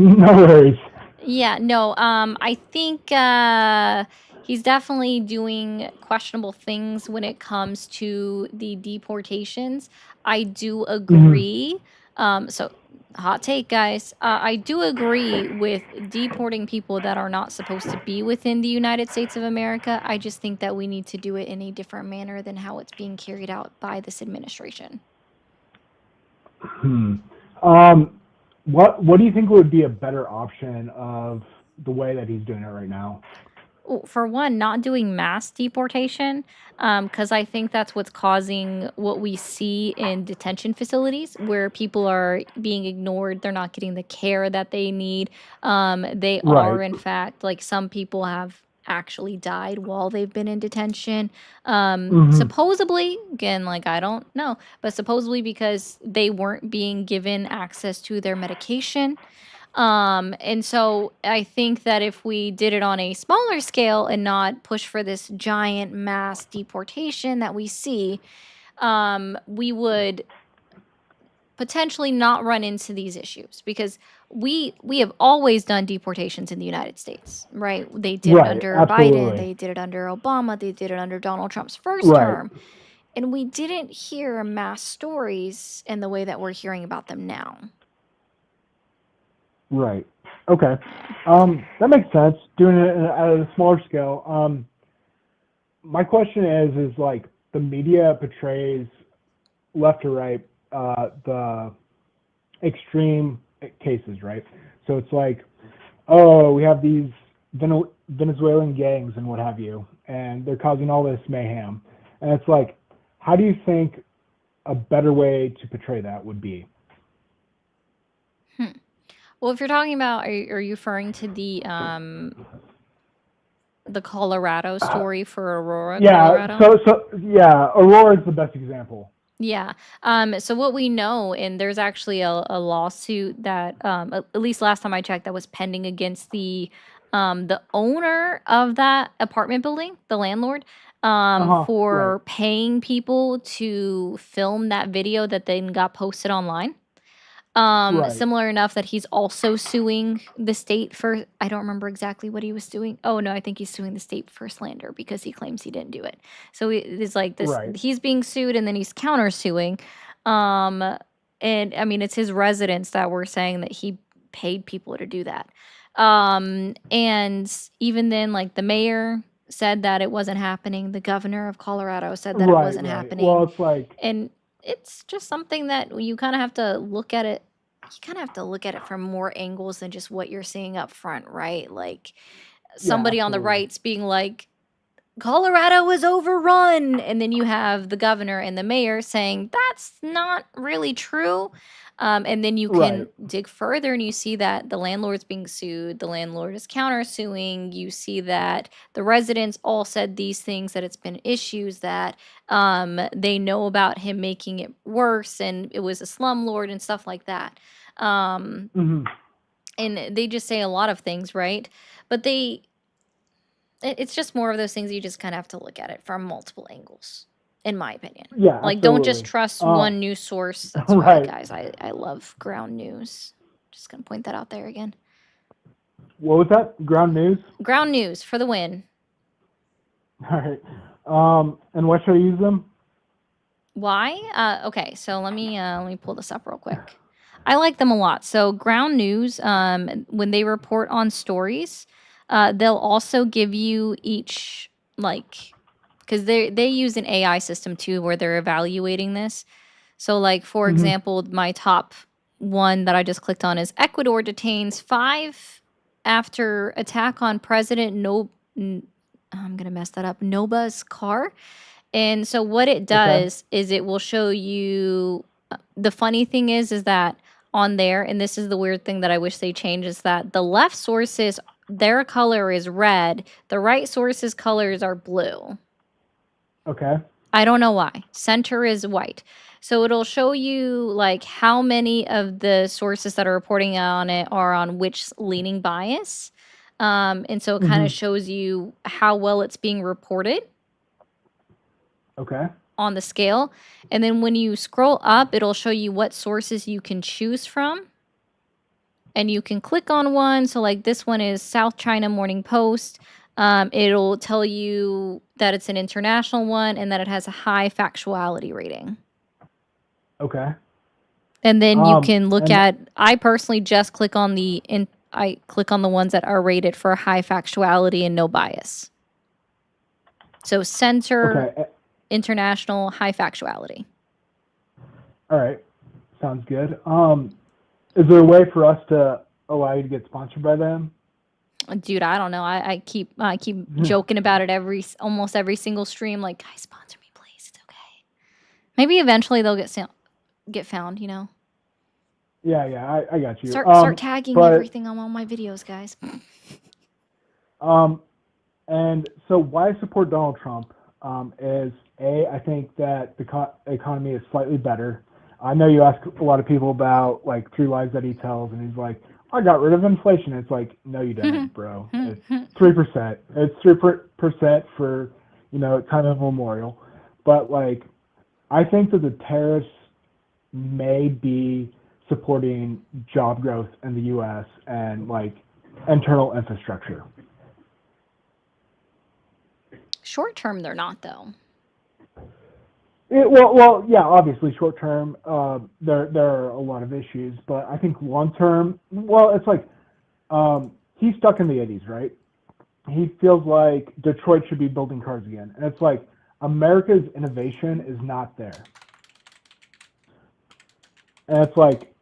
worries. Yeah, no, I think he's definitely doing questionable things when it comes to the deportations. I do agree. So, hot take, guys. I do agree with deporting people that are not supposed to be within the United States of America. I just think that we need to do it in a different manner than how it's being carried out by this administration. What do you think would be a better option of the way that he's doing it right now? For one, not doing mass deportation, because I think that's what's causing what we see in detention facilities where people are being ignored. They're not getting the care that they need. They are, Right. in fact, like some people have actually died while they've been in detention. Supposedly, again, like I don't know, but supposedly because they weren't being given access to their medication. And so I think that if we did it on a smaller scale and not push for this giant mass deportation that we see, we would potentially not run into these issues because we have always done deportations in the United States, right? They did it Right, under Biden, absolutely. they did it under Obama, they did it under Donald Trump's first Right. term. And we didn't hear mass stories in the way that we're hearing about them now. Right. Okay. That makes sense. Doing it at a smaller scale. My question is like the media portrays left or right the extreme cases, right? So it's like, oh, we have these Venezuelan gangs and what have you, and they're causing all this mayhem. And it's like, how do you think a better way to portray that would be? Well, if you're talking about, are you referring to the Colorado story for Aurora, Yeah. Colorado? So yeah, Aurora is the best example. Yeah. So what we know, and there's actually a lawsuit that, at least last time I checked, that was pending against the owner of that apartment building, the landlord, for paying people to film that video that then got posted online. Right. Similar enough that he's also suing the state for, I don't remember exactly what he was doing. Oh no, I think he's suing the state for slander because he claims he didn't do it. So it's like this, Right. he's being sued and then he's countersuing. And I mean, it's his residents that were saying that he paid people to do that. And even then, like the mayor said that it wasn't happening. The governor of Colorado said that it Right, wasn't right. happening. Well, it's like, And it's just something that you kind of have to look at it. You kind of have to look at it from more angles than just what you're seeing up front, right? Like yeah, somebody on the absolutely. right's being like, Colorado is overrun. And then you have the governor and the mayor saying that's not really true. And then you can Right. dig further and you see that the landlord's being sued, the landlord is countersuing. You see that the residents all said these things, that it's been issues, that they know about him making it worse and it was a slumlord and stuff like that. hmm And they just say a lot of things, right? But it's just more of those things you just kind of have to look at it from multiple angles, in my opinion. Yeah, Like, don't just absolutely. trust Uh, one news source. That's why, right. guys, I love ground news. Just gonna point that out there again. What was that? Ground news? Ground news for the win. All right. And what should I use them? Why? Okay, so let me pull this up real quick. I like them a lot. So ground news, when they report on stories, they'll also give you each, like, because they use an AI system too where they're evaluating this. So like for hmm example, my top one that I just clicked on is Ecuador detains 5 after attack on President I'm gonna mess that up, Noba's car. And so what it Okay. does is it will show you the funny thing is that on there, and this is the weird thing that I wish they changed, is that the left sources, their color is red, the right sources colors are blue. Okay. I don't know why. Center is white. So it'll show you like how many of the sources that are reporting on it are on which leaning bias. And so it kind hmm of shows you how well it's being reported Okay. on the scale. And then when you scroll up, it'll show you what sources you can choose from. And you can click on one. So like this one is South China Morning Post. It'll tell you that it's an international one and that it has a high factuality rating. Okay. And then you can look And at, I personally just click on I click on the ones that are rated for high factuality and no bias. So center, okay. international, high factuality. All right. Sounds good. Is there a way for us to allow you to get sponsored by them? Dude, I don't know. I keep joking about it almost every single stream. Like, guys, sponsor me, please. It's okay. Maybe eventually they'll get found. You know. Yeah, yeah, I got you. Start tagging But everything on all my videos, guys. and so why I support Donald Trump is I think that the economy is slightly better. I know you ask a lot of people about like 3 lies that he tells, and he's like, I got rid of inflation. It's like, no, you didn't, bro. It's 3%. It's 3% for, time immemorial. But like, I think that the tariffs may be supporting job growth in the U.S. and like internal infrastructure. Short term, they're not though. Well, yeah, obviously short term, there are a lot of issues, but I think long term, well, it's like he's stuck in the 80s, right? He feels like Detroit should be building cars again, and it's like America's innovation is not there, and it's like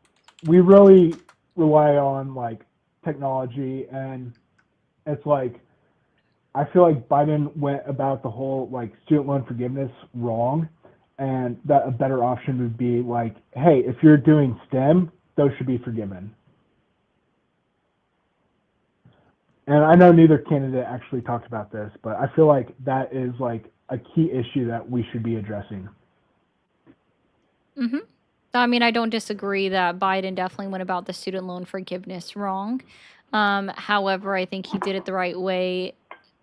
we really rely on like technology, and it's like I feel like Biden went about the whole like student loan forgiveness wrong. And that a better option would be like, hey, if you're doing STEM, those should be forgiven. And I know neither candidate actually talked about this, but I feel like that is like a key issue that we should be addressing. Mm-hmm. I mean, I don't disagree that Biden definitely went about the student loan forgiveness wrong. However, I think he did it the right way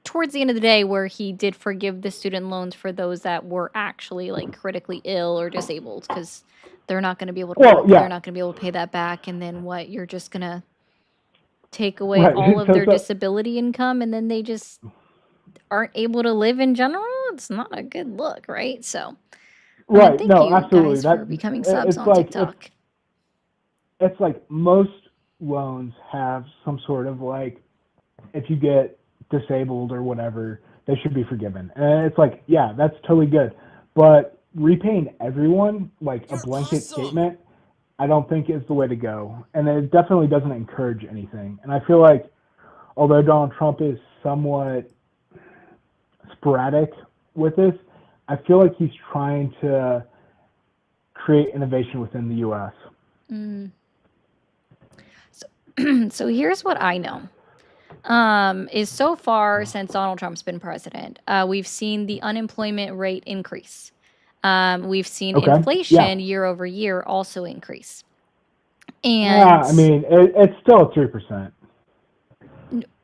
towards the end of the day, where he did forgive the student loans for those that were actually like critically ill or disabled, because they're not going to be able to work. Yeah. They're not going to be able to pay that back. And then what? You're just going to take away Right. all of So- their so- disability income, and then they just aren't able to live in general. It's not a good look, right? So, I mean, Right. thank No, you absolutely. guys for becoming subs it's on like TikTok. it's like most loans have some sort of like, if you get disabled or whatever, they should be forgiven. And it's like, yeah, that's totally good. But repaying everyone, like a blanket statement, I don't think is the way to go. And it definitely doesn't encourage anything. And I feel like although Donald Trump is somewhat sporadic with this, I feel like he's trying to create innovation within the U.S. Mm. So here's what I know. Is so far since Donald Trump's been president, we've seen the unemployment rate increase. We've seen Okay. Yeah. inflation year over year also increase. Yeah, I And mean, it's still at 3%.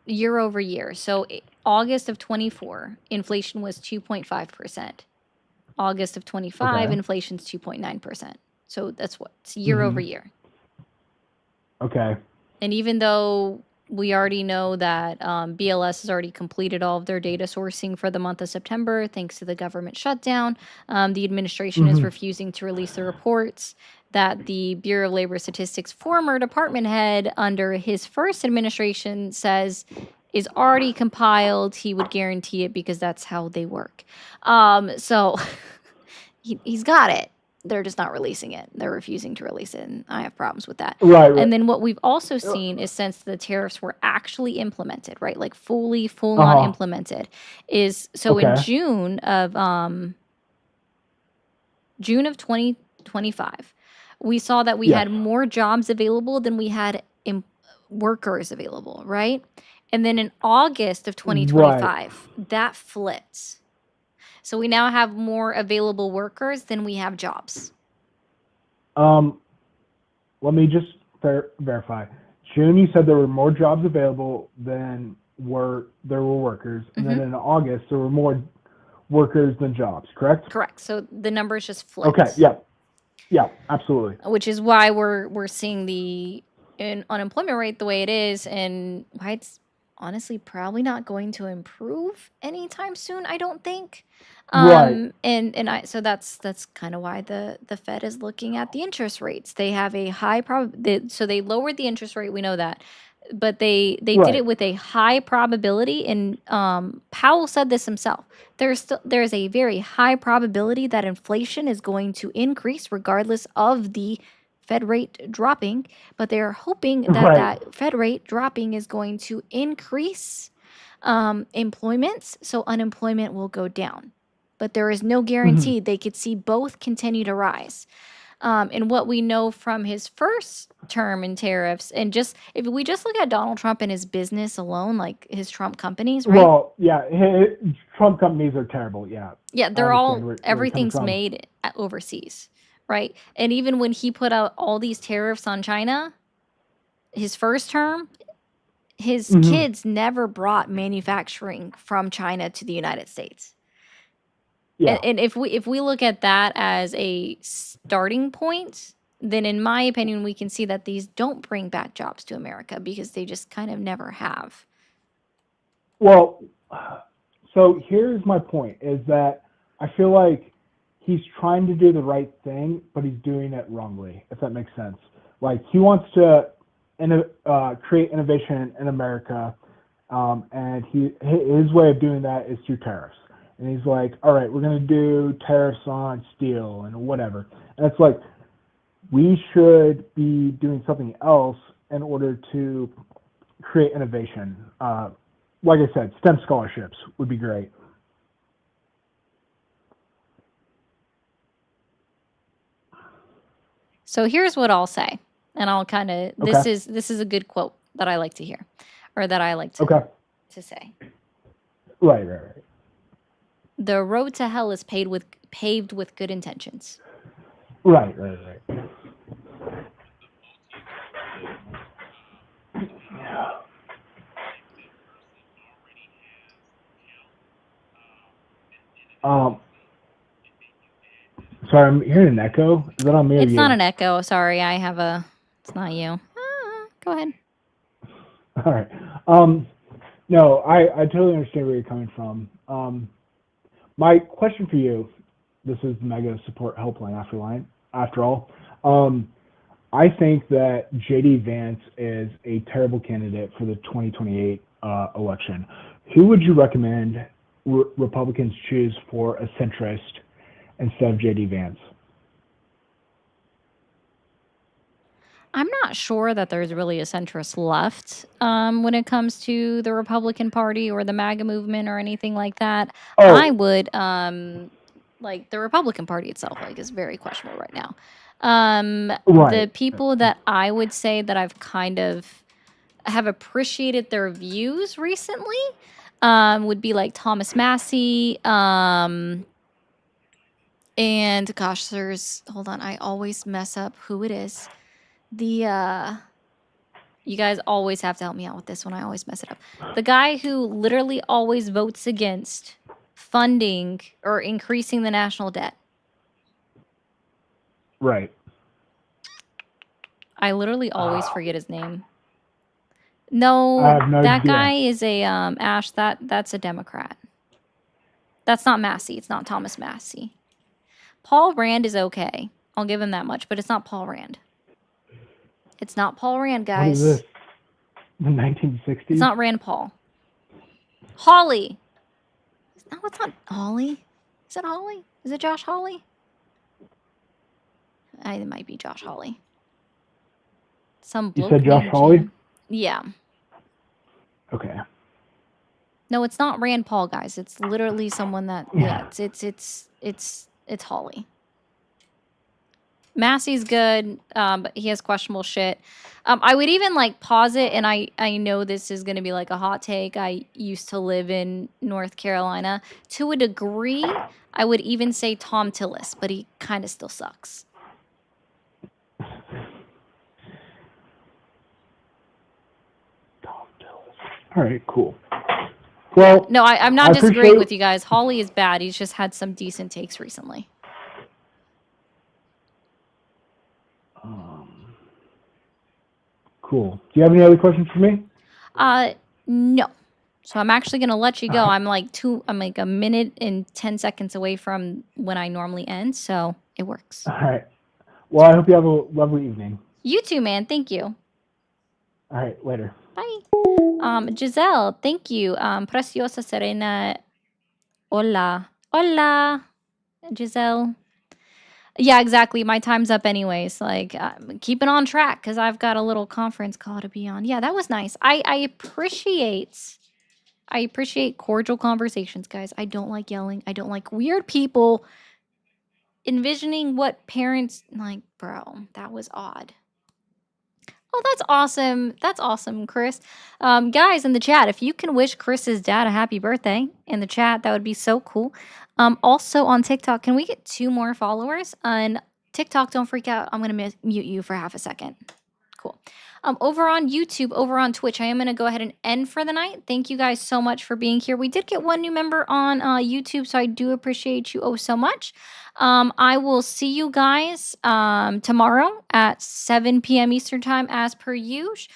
year over year. So August of 24, inflation was 2.5%. August of 25, Okay. inflation's 2.9%. So that's what it's year over Mm-hmm. year. Okay. And even though we already know that BLS has already completed all of their data sourcing for the month of September, thanks to the government shutdown, the administration is Mhm. refusing to release the reports that the Bureau of Labor Statistics former department head under his first administration says is already compiled. He would guarantee it because that's how they work. So he's got it. They're just not releasing it. They're refusing to release it, and I have problems with that. Right. And then what we've also seen is since the tariffs were actually implemented, right, like full on Uh-huh. implemented, is so in Okay. June of 2025, we saw that we Yes. had more jobs available than we had workers available, right? And then in August of Right. 2025, that flipped. So we now have more available workers than we have jobs. Let me just verify. June, you said there were more jobs available than there were workers, and then Mhm. in August there were more workers than jobs. Correct? Correct. So the numbers just flipped. Okay. Yeah. Yeah. Absolutely. Which is why we're seeing the unemployment rate the way it is, and why it's honestly probably not going to improve anytime soon. I don't think. Right. So that's kind of why the Fed is looking at the interest rates. They have a high so they lowered the interest rate. We know that, but they did Right. it with a high probability. And Powell said this himself. There's a very high probability that inflation is going to increase regardless of the Fed rate dropping, but they're hoping that Right. that Fed rate dropping is going to increase employment, so unemployment will go down. But there is no Mhm. guarantee. They could see both continue to rise. And what we know from his first term in tariffs, and just if we just look at Donald Trump and his business alone, like his Trump companies, right? Well, yeah. Trump companies are terrible. Yeah. Yeah, I they're understand all where you're coming everything's from. made overseas, right? And even when he put out all these tariffs on China, his first term, his Mhm. kids never brought manufacturing from China to the United States. Yeah. And if we look at that as a starting point, then in my opinion, we can see that these don't bring back jobs to America because they just kind of never have. Well, so here's my point: is that I feel like he's trying to do the right thing, but he's doing it wrongly. If that makes sense. Like he wants to create innovation in America, and his way of doing that is through tariffs. And he's like, all right, we're going to do tariffs on steel and whatever. And it's like, we should be doing something else in order to create innovation. Like I said, STEM scholarships would be great. So here's what I'll say, and I'll kind of this Okay. is a good quote that I like to hear, or that I like Okay. to say. Right. The road to hell is paved with good intentions. Right. Sorry, I'm hearing an echo. Is that on me or It's you? not an echo. Sorry, it's not you. Go ahead. All right. No, I totally understand where you're coming from. My question for you, this is the Mega Support Helpline after all. I think that JD Vance is a terrible candidate for the 2028 election. Who would you recommend Republicans choose for a centrist instead of J.D. Vance? I'm not sure that there's really a centrist left when it comes to the Republican Party or the MAGA movement or anything like that. I Oh, would like the Republican Party itself is very questionable right now. The right. people that I would say that I've kind of have appreciated their views recently would be like Thomas Massey. And gosh, hold on, I always mess up who it is. You guys always have to help me out with this one. I always mess it up. The guy who literally always votes against funding or increasing the national debt. Right. I literally always forget his name. I No, have no that idea. guy is a Ash. That's a Democrat. That's not Massey. It's not Thomas Massey. Paul Rand is okay. I'll give him that much, but it's not Paul Rand. It's not Paul Rand, What is guys. this? The 1960s? It's not Rand Paul. Hawley. No, it's not Hawley. Is it Hawley? Is it Josh Hawley? It might be Josh Hawley. Some You bloke said Josh named Hawley? Jim. Yeah. Okay. No, it's not Rand Paul, guys. It's literally someone that it's Hawley. Massey's good, but he has questionable shit. I would even pause it, and I know this is gonna be like a hot take. I used to live in North Carolina. To a degree, I would even say Tom Tillis, but he kind of still sucks. All right, cool. Well, No, I'm I not disagreeing appreciate- with you guys. Hawley is bad. He's just had some decent takes recently. Cool. Do you have any other questions for me? No. So I'm actually gonna let you go. I'm like a minute and 10 seconds away from when I normally end, so it works. All right. Well, I hope you have a lovely evening. You too, man. Thank you. All right, later. Bye. Giselle, thank you. Preciosa Serena. Hola. Hola. Giselle. Yeah, exactly. My time's up anyways. Keep it on track because I've got a little conference call to be on. Yeah, that was nice. I appreciate cordial conversations, guys. I don't like yelling. I don't like weird people envisioning what parents like. Bro, that was odd. Oh, that's awesome. That's awesome, Chris. Guys in the chat, if you can wish Chris's dad a happy birthday in the chat, that would be so cool. Also on TikTok, can we get 2 more followers? On TikTok, don't freak out. I'm going to mute you for half a second. Cool. Over on YouTube, over on Twitch, I am going to go ahead and end for the night. Thank you guys so much for being here. We did get 1 new member on YouTube, so I do appreciate you oh so much. I will see you guys tomorrow at 7 p.m. Eastern Time as per usual.